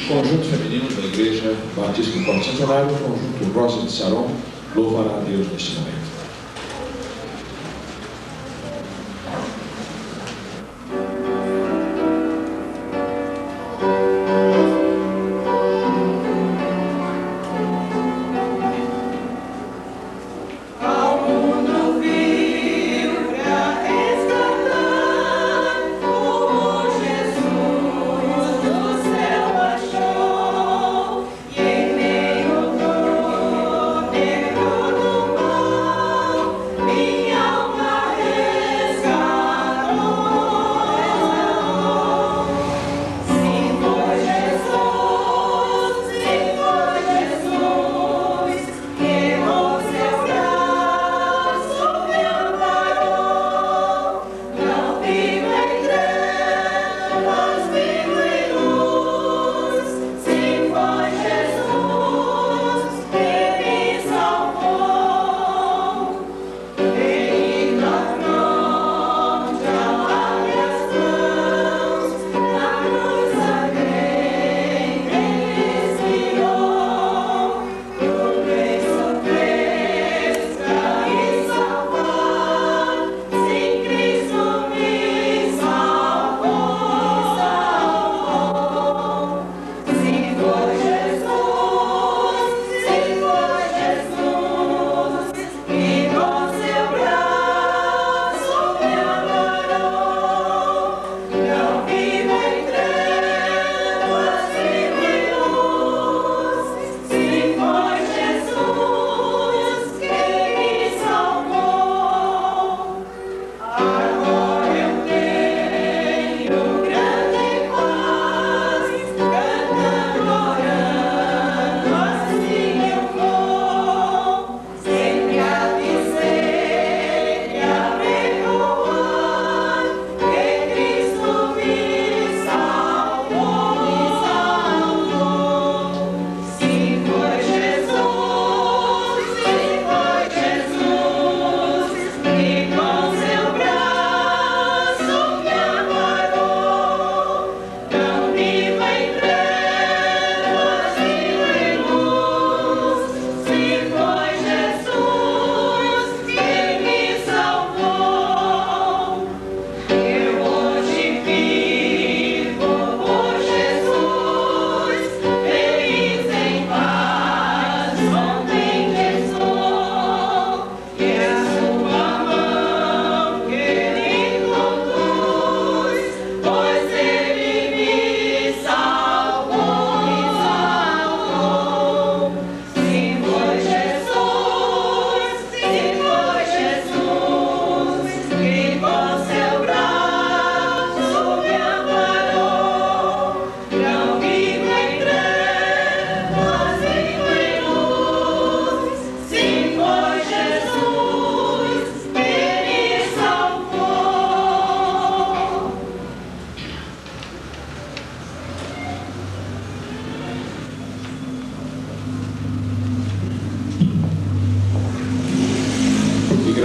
Conjunto feminino da Igreja Batista do Quarto Centenário, conjunto Rosa de Saron, louvará a Deus neste momento. Negro do mar.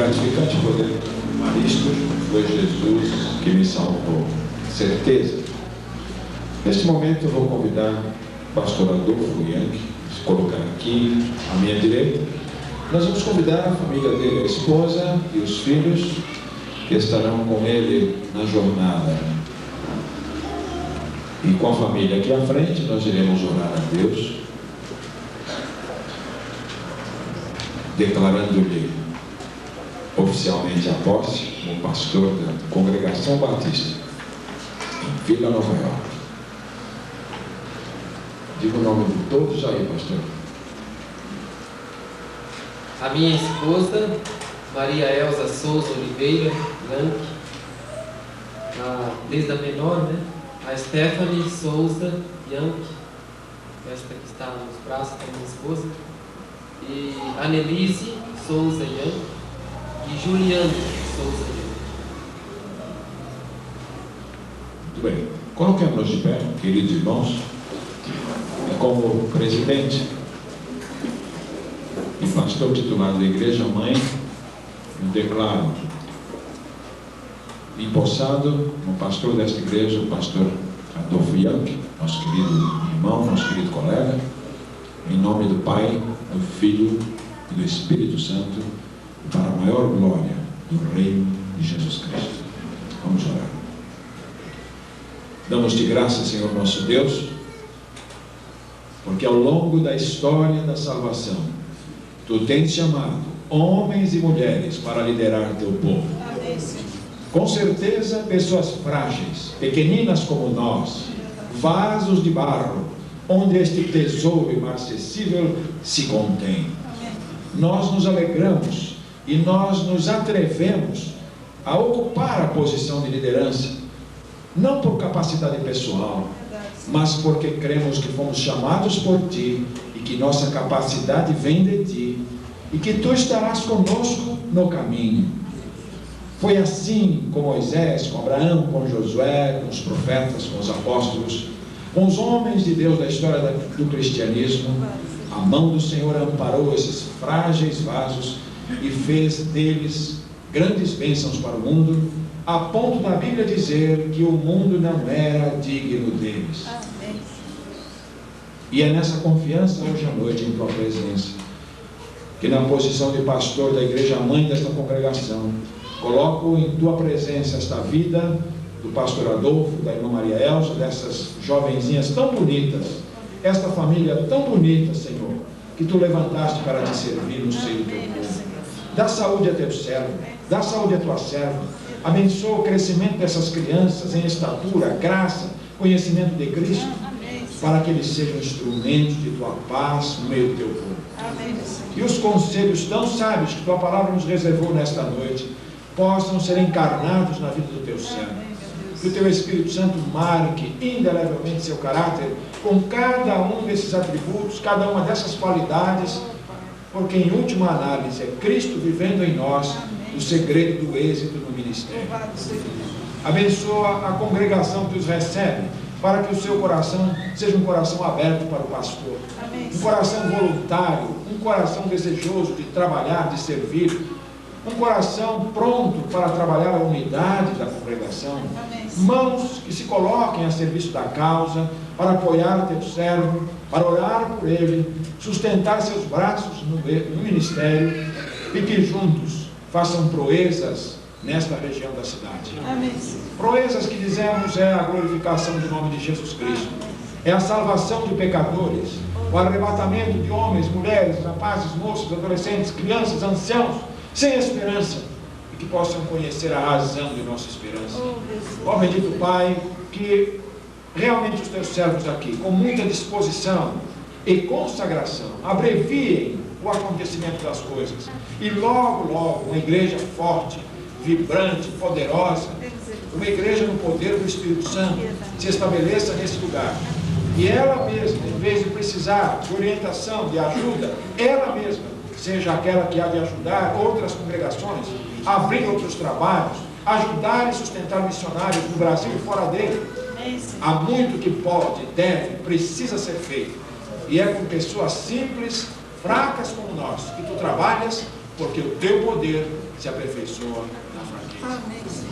gratificante poder afirmar isto. Foi Jesus que me salvou. Certeza. Neste momento eu vou convidar o pastor Adolfo Yankee, se colocar aqui à minha direita. Nós vamos convidar a família dele, a esposa e os filhos que estarão com ele na jornada. E com a família aqui à frente, nós iremos orar a Deus, declarando-lhe oficialmente a posse como pastor da Congregação Batista em Vila Nova York. Diga o nome de todos aí, pastor. A minha esposa, Maria Elza Souza Oliveira Blanc, desde a menor, né? A Stephanie Souza Young, esta que está nos braços da minha esposa, e a Nelise Souza Young e Juliane Souza Young. Muito bem. Coloquemos de pé, queridos irmãos. Como presidente e pastor titular da Igreja Mãe, eu declaro empossado no pastor desta igreja, o pastor Adolfo Yankee, nosso querido irmão, nosso querido colega, em nome do Pai, do Filho e do Espírito Santo, para a maior glória do reino de Jesus Cristo. Vamos orar. Damos-te graça, Senhor nosso Deus, porque ao longo da história da salvação, tu tens chamado homens e mulheres para liderar teu povo. Com certeza, pessoas frágeis, pequeninas como nós, vasos de barro, onde este tesouro inacessível se contém. Nós nos alegramos e nós nos atrevemos a ocupar a posição de liderança, não por capacidade pessoal, mas porque cremos que fomos chamados por ti e que nossa capacidade vem de ti e que tu estarás conosco no caminho. Foi assim com Moisés, com Abraão, com Josué, com os profetas, com os apóstolos, com os homens de Deus da história do cristianismo. A mão do Senhor amparou esses frágeis vasos e fez deles grandes bênçãos para o mundo, a ponto da Bíblia dizer que o mundo não era digno deles. E é nessa confiança hoje à noite em tua presença que, na posição de pastor da Igreja Mãe desta congregação, coloco em tua presença esta vida do pastor Adolfo, da irmã Maria Elza, dessas jovenzinhas tão bonitas, esta família tão bonita, Senhor, que tu levantaste para te servir no seio do teu povo. Dá saúde a teu servo, dá saúde a tua serva, abençoa o crescimento dessas crianças em estatura, graça, conhecimento de Cristo, para que eles sejam instrumentos de tua paz no meio do teu povo. E os conselhos tão sábios que tua palavra nos reservou nesta noite possam ser encarnados na vida do teu servo. Que o teu Espírito Santo marque indelevelmente seu caráter com cada um desses atributos, cada uma dessas qualidades, porque em última análise é Cristo vivendo em nós o segredo do êxito no ministério. Abençoa a congregação que os recebe, para que o seu coração seja um coração aberto para o pastor, um coração voluntário, um coração desejoso de trabalhar, de servir, um coração pronto para trabalhar a unidade da congregação, mãos que se coloquem a serviço da causa, para apoiar teu servo, para orar por ele, sustentar seus braços no ministério, e que juntos façam proezas nesta região da cidade. Amém. Proezas que dizemos é a glorificação do nome de Jesus Cristo, é a salvação de pecadores, o arrebatamento de homens, mulheres, rapazes, moços, adolescentes, crianças, anciãos, sem esperança, e que possam conhecer a razão de nossa esperança. Ó bendito Pai, que realmente os teus servos aqui, com muita disposição e consagração, abreviem o acontecimento das coisas, e logo, logo, uma igreja forte, vibrante, poderosa, uma igreja no poder do Espírito Santo, se estabeleça nesse lugar, e ela mesma, em vez de precisar de orientação, de ajuda, ela mesma seja aquela que há de ajudar outras congregações, abrir outros trabalhos, ajudar e sustentar missionários no Brasil e fora dele. Há muito que pode, deve, precisa ser feito, e é com pessoas simples, fracas como nós, que tu trabalhas, porque o teu poder se aperfeiçoa na fraqueza.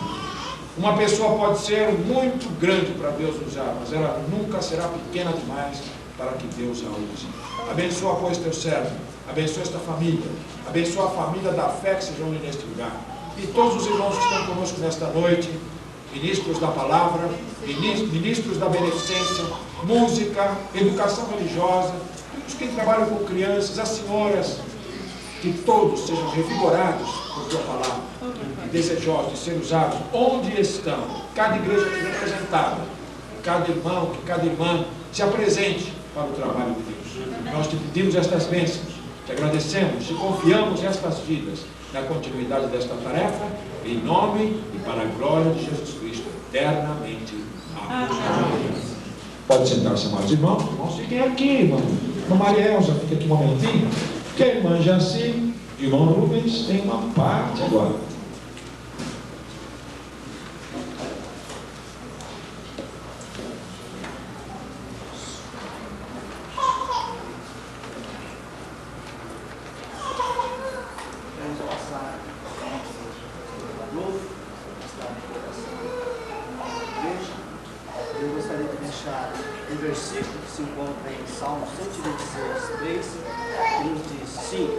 Uma pessoa pode ser muito grande para Deus usar, mas ela nunca será pequena demais para que Deus a use. Abençoa, pois, teu servo, abençoa esta família, abençoa a família da fé que se reúne neste lugar. E todos os irmãos que estão conosco nesta noite, ministros da palavra, ministros da beneficência, música, educação religiosa, os que trabalham com crianças, as senhoras, que todos sejam revigorados por tua palavra e desejosos de ser usados onde estão, cada igreja aqui representada, cada irmão, que cada irmã se apresente para o trabalho de Deus. Nós te pedimos estas bênçãos, te agradecemos e confiamos estas vidas na continuidade desta tarefa, em nome e para a glória de Jesus Cristo, eternamente. Amém. Pode sentar-se, amados irmãos. Irmãos, fiquem aqui, irmão. Irmã Maria Elza, fica aqui um momentinho. Que a irmã Jaci e o irmão Rubens tem uma parte agora. Vamos passar novo, eu gostaria de deixar um versículo que se encontra em Salmo 126, 3, que nos diz: sim,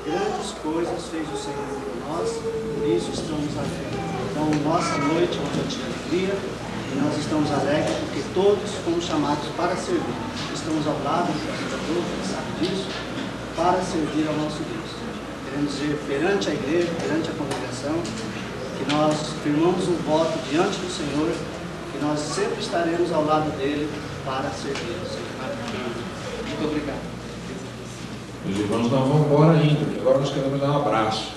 grandes coisas fez o Senhor por nós, por isso estamos alegres. Então, nossa noite é uma noite de alegria, e nós estamos alegres porque todos fomos chamados para servir. Estamos ao lado do pastor, que sabe disso, para servir ao nosso Deus. Queremos dizer perante a igreja, perante a congregação, que nós firmamos um voto diante do Senhor, que nós sempre estaremos ao lado dele para servir o Senhor. Muito obrigado. Os irmãos não vão embora ainda, porque agora nós queremos dar um abraço.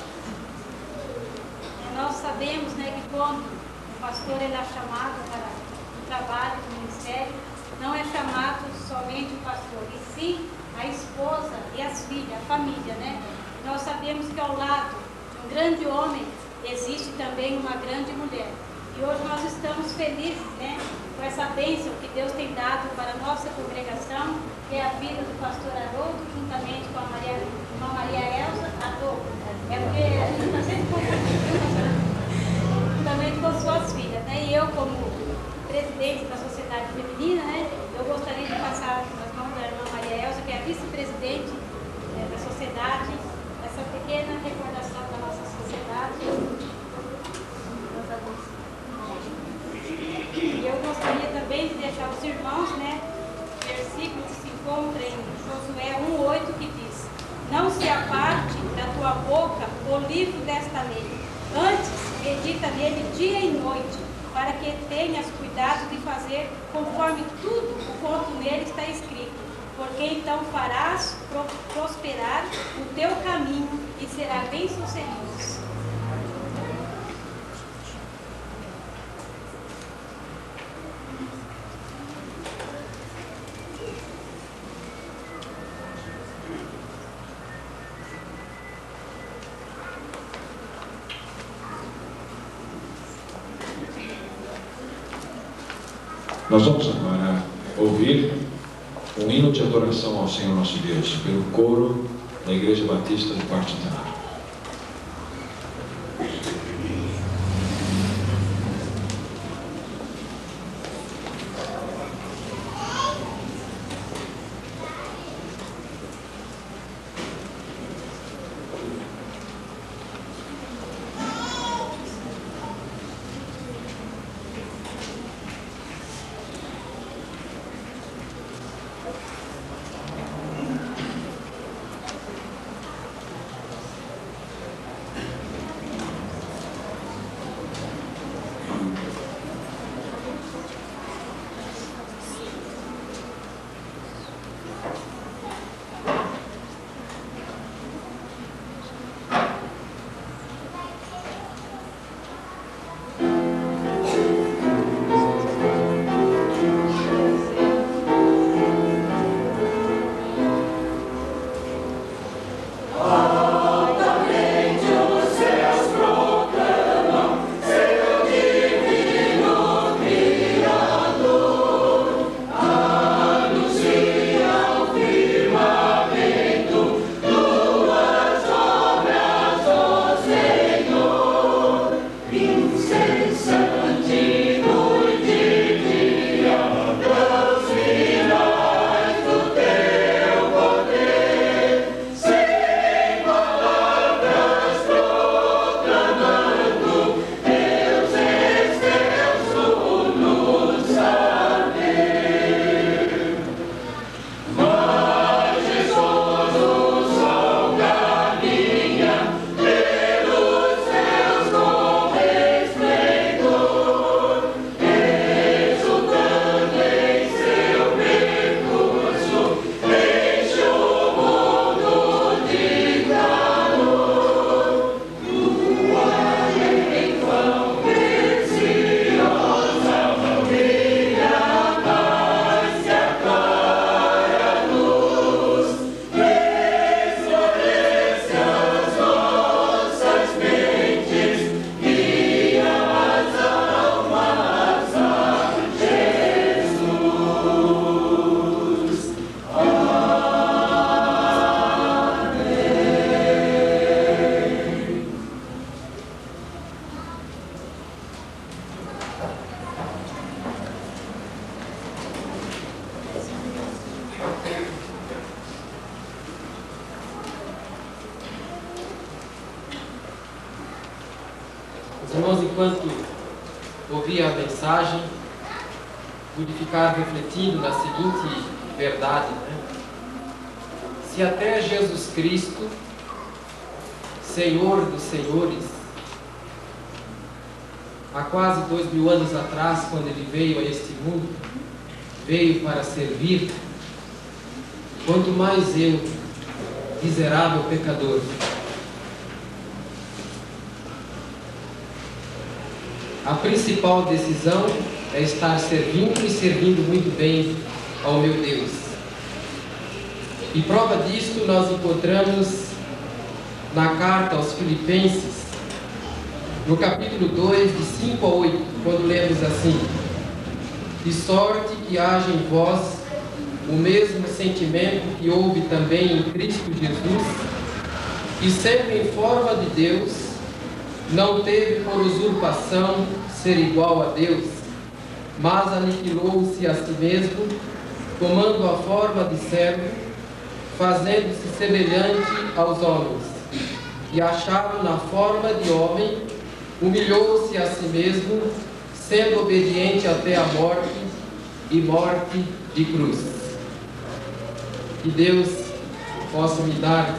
Nós sabemos, né, que quando o pastor ele é chamado para o trabalho do ministério, não é chamado somente o pastor, e sim a esposa e as filhas, a família, né? Nós sabemos que ao lado de um grande homem existe também uma grande mulher. E hoje nós estamos felizes, né, com essa bênção que Deus tem dado para a nossa congregação, que é a vida do pastor Haroldo, juntamente com a irmã Maria Elza, é porque a gente está sempre confundindo, juntamente com suas filhas, né? E eu, como presidente da Sociedade Feminina, né, eu gostaria de passar nas mãos da irmã Maria Elza, que é a vice-presidente da sociedade, essa pequena recordação da nossa sociedade. E eu gostaria também de deixar os irmãos, né, versículo que se encontra em Josué 1:8, que diz: não se aparte da tua boca o livro desta lei, antes medita nele dia e noite, para que tenhas cuidado de fazer conforme tudo o quanto nele está escrito, porque então farás prosperar o teu caminho e será bem sucedido. Nós vamos agora ouvir um hino de adoração ao Senhor nosso Deus, pelo coro da Igreja Batista do Quarto Centenário. irmãos, enquanto ouvia a mensagem, pude ficar refletindo na seguinte verdade, né? Se até Jesus Cristo, Senhor dos Senhores, há quase 2000 anos atrás, quando Ele veio a este mundo, veio para servir, quanto mais eu, miserável pecador, a principal decisão é estar servindo e servindo muito bem ao meu Deus. E prova disto nós encontramos na carta aos Filipenses, no capítulo 2, de 5 a 8, quando lemos assim: de sorte que haja em vós o mesmo sentimento que houve também em Cristo Jesus, que sendo em forma de Deus, não teve por usurpação ser igual a Deus, mas aniquilou-se a si mesmo, tomando a forma de servo, fazendo-se semelhante aos homens, e achado na forma de homem, humilhou-se a si mesmo, sendo obediente até a morte, e morte de cruz. Que Deus possa me dar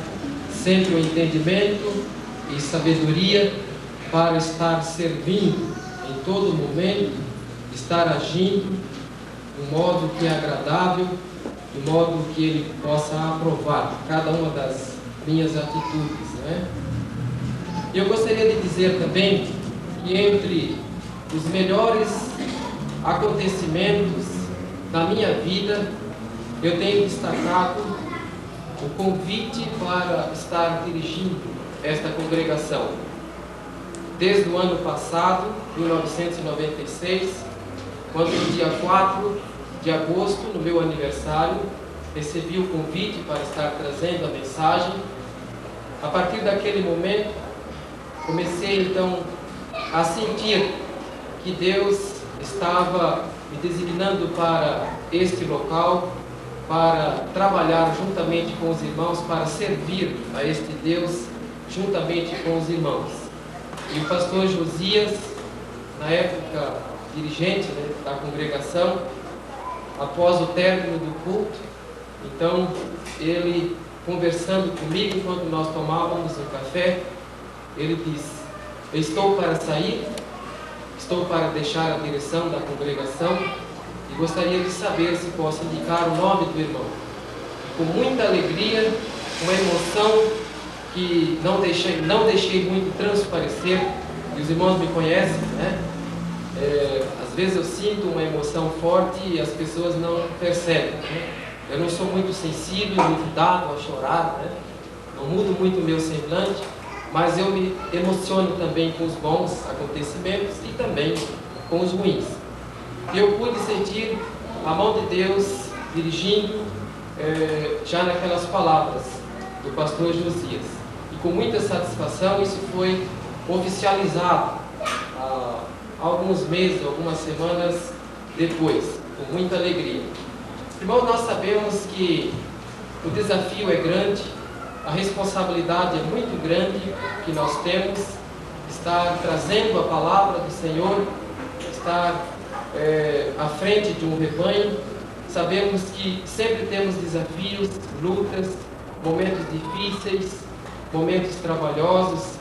sempre o entendimento e sabedoria para estar servindo em todo momento, estar agindo de modo que é agradável, de modo que Ele possa aprovar cada uma das minhas atitudes, né? E eu gostaria de dizer também que entre os melhores acontecimentos da minha vida, eu tenho destacado o convite para estar dirigindo esta congregação. Desde o ano passado, 1996, quando no dia 4 de agosto, no meu aniversário, recebi o convite para estar trazendo a mensagem. A partir daquele momento, comecei então a sentir que Deus estava me designando para este local, para trabalhar juntamente com os irmãos, para servir a este Deus juntamente com os irmãos. E o pastor Josias, na época dirigente, né, da congregação, após o término do culto, então ele, conversando comigo enquanto nós tomávamos um café, ele disse: eu estou para sair, estou para deixar a direção da congregação e gostaria de saber se posso indicar o nome do irmão. Com muita alegria, uma emoção que não deixei muito transparecer, e os irmãos me conhecem, né? Às vezes eu sinto uma emoção forte e as pessoas não percebem, né? Eu não sou muito sensível, muito dado a chorar, né? Não mudo muito o meu semblante, mas eu me emociono também com os bons acontecimentos e também com os ruins. E eu pude sentir a mão de Deus dirigindo já naquelas palavras do pastor Josias. E com muita satisfação isso foi oficializado há alguns meses, algumas semanas depois, com muita alegria. Irmãos, nós sabemos que o desafio é grande, a responsabilidade é muito grande que nós temos, estar trazendo a palavra do Senhor, estar à frente de um rebanho. Sabemos que sempre temos desafios, lutas, momentos difíceis, momentos trabalhosos,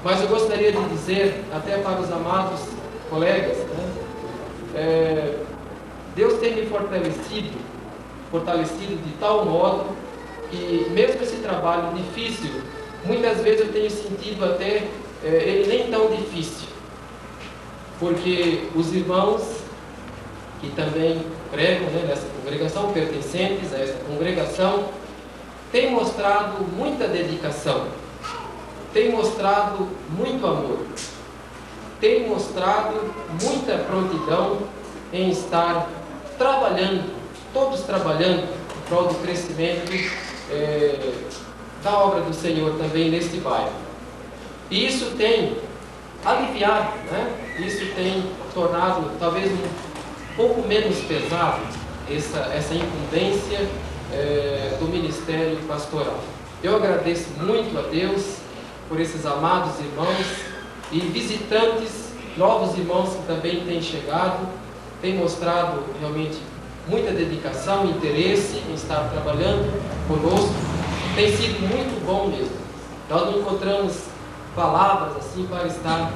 mas eu gostaria de dizer, até para os amados colegas, né, Deus tem me fortalecido de tal modo que mesmo esse trabalho difícil, muitas vezes eu tenho sentido até ele nem tão difícil, porque os irmãos que também pregam, né, nessa congregação, pertencentes a essa congregação, têm mostrado muita dedicação, têm mostrado muito amor, têm mostrado muita prontidão em estar trabalhando, todos trabalhando em prol do crescimento da obra do Senhor também neste bairro. E isso tem aliviado, né? Isso tem tornado talvez um pouco menos pesado essa incumbência do ministério pastoral. Eu agradeço muito a Deus por esses amados irmãos e visitantes, novos irmãos que também têm chegado, têm mostrado realmente muita dedicação, interesse em estar trabalhando conosco. Tem sido muito bom mesmo. Nós não encontramos palavras assim para estar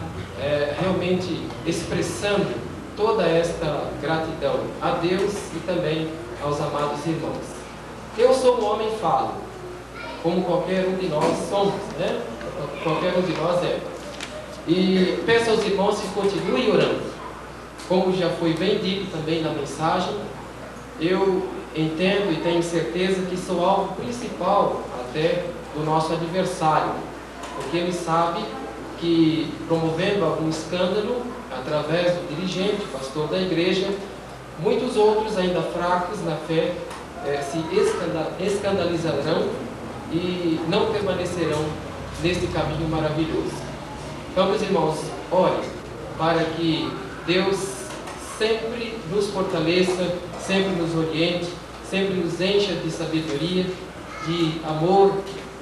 realmente expressando toda esta gratidão a Deus e também aos amados irmãos. Eu sou um homem falho, como qualquer um de nós somos, né? Qualquer um de nós é. E peço aos irmãos que continuem orando. Como já foi bem dito também na mensagem, eu entendo e tenho certeza que sou alvo principal até do nosso adversário, porque ele sabe que promovendo algum escândalo através do dirigente, pastor da igreja, muitos outros ainda fracos na fé se escandalizarão e não permanecerão neste caminho maravilhoso. Então, meus irmãos, orem para que Deus sempre nos fortaleça, sempre nos oriente, sempre nos encha de sabedoria, de amor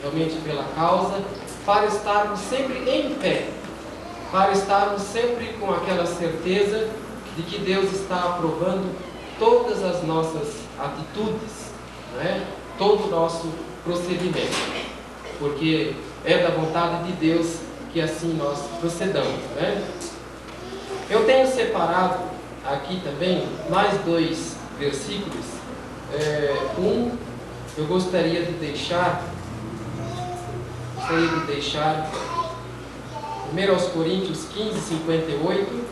realmente pela causa, para estarmos sempre em pé, para estarmos sempre com aquela certeza de que Deus está aprovando todas as nossas atitudes, né? Todo o nosso procedimento, porque é da vontade de Deus que assim nós procedamos, né? Eu tenho separado aqui também mais 2 versículos. Eu gostaria de deixar 1 Coríntios 15, 58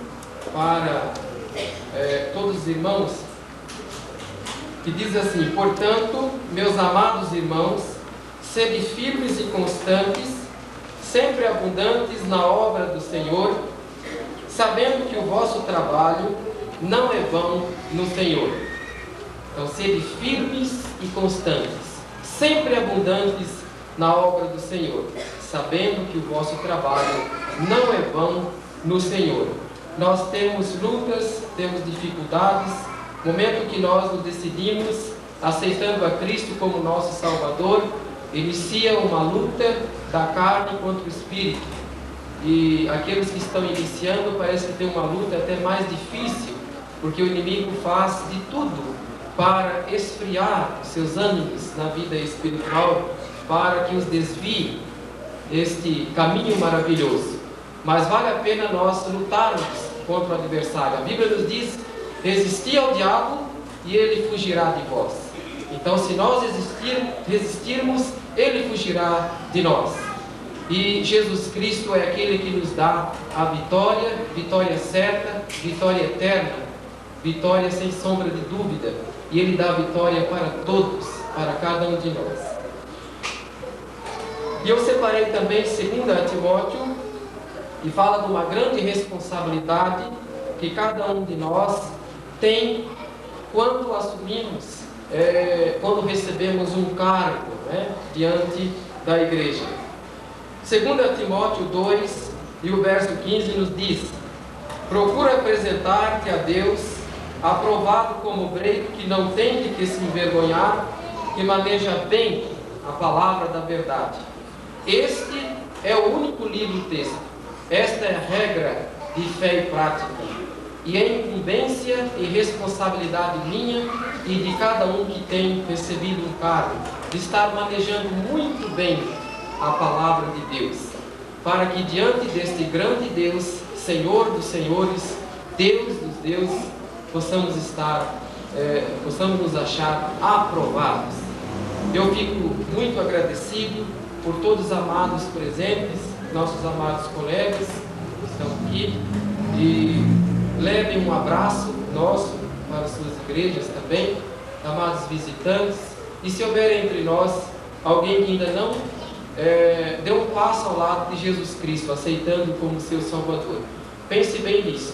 para todos os irmãos, que diz assim: portanto, meus amados irmãos, sede firmes e constantes, sempre abundantes na obra do Senhor, sabendo que o vosso trabalho não é vão no Senhor. Então, sede firmes e constantes, sempre abundantes na obra do Senhor, sabendo que o vosso trabalho não é vão no Senhor. Nós temos lutas, temos dificuldades, momento que nós nos decidimos, aceitando a Cristo como nosso Salvador, inicia uma luta da carne contra o Espírito. E aqueles que estão iniciando parece que tem uma luta até mais difícil, porque o inimigo faz de tudo para esfriar os seus ânimos na vida espiritual, para que os desvie deste caminho maravilhoso. Mas vale a pena nós lutarmos contra o adversário. A Bíblia nos diz: resisti ao diabo e ele fugirá de vós. Então, se nós resistirmos, ele fugirá de nós. E Jesus Cristo é aquele que nos dá a vitória, vitória certa, vitória eterna, vitória sem sombra de dúvida. E Ele dá a vitória para todos, para cada um de nós. E eu separei também 2 Timóteo, que fala de uma grande responsabilidade que cada um de nós tem quando assumimos, quando recebemos um cargo, né, diante da igreja. 2 Timóteo 2 e o verso 15 nos diz: procura apresentar-te a Deus aprovado como obreiro que não tem de que se envergonhar, que maneja bem a palavra da verdade. Este é o único livro texto. Esta é a regra de fé e prática. E é incumbência e responsabilidade minha e de cada um que tem recebido um cargo, de estar manejando muito bem a palavra de Deus, para que diante deste grande Deus, Senhor dos senhores, Deus dos deuses, possamos nos achar aprovados. Eu fico muito agradecido por todos os amados presentes, nossos amados colegas que estão aqui, e levem um abraço nosso para as suas igrejas também, amados visitantes. E se houver entre nós alguém que ainda não deu um passo ao lado de Jesus Cristo, aceitando como seu Salvador, pense bem nisso.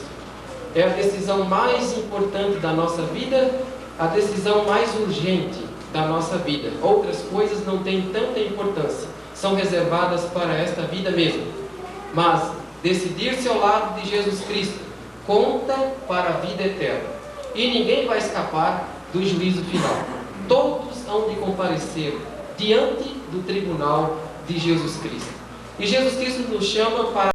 É a decisão mais importante da nossa vida, a decisão mais urgente da nossa vida. Outras coisas não têm tanta importância, são reservadas para esta vida mesmo. Mas decidir-se ao lado de Jesus Cristo conta para a vida eterna. E ninguém vai escapar do juízo final. Todos hão de comparecer diante do tribunal de Jesus Cristo. E Jesus Cristo nos chama para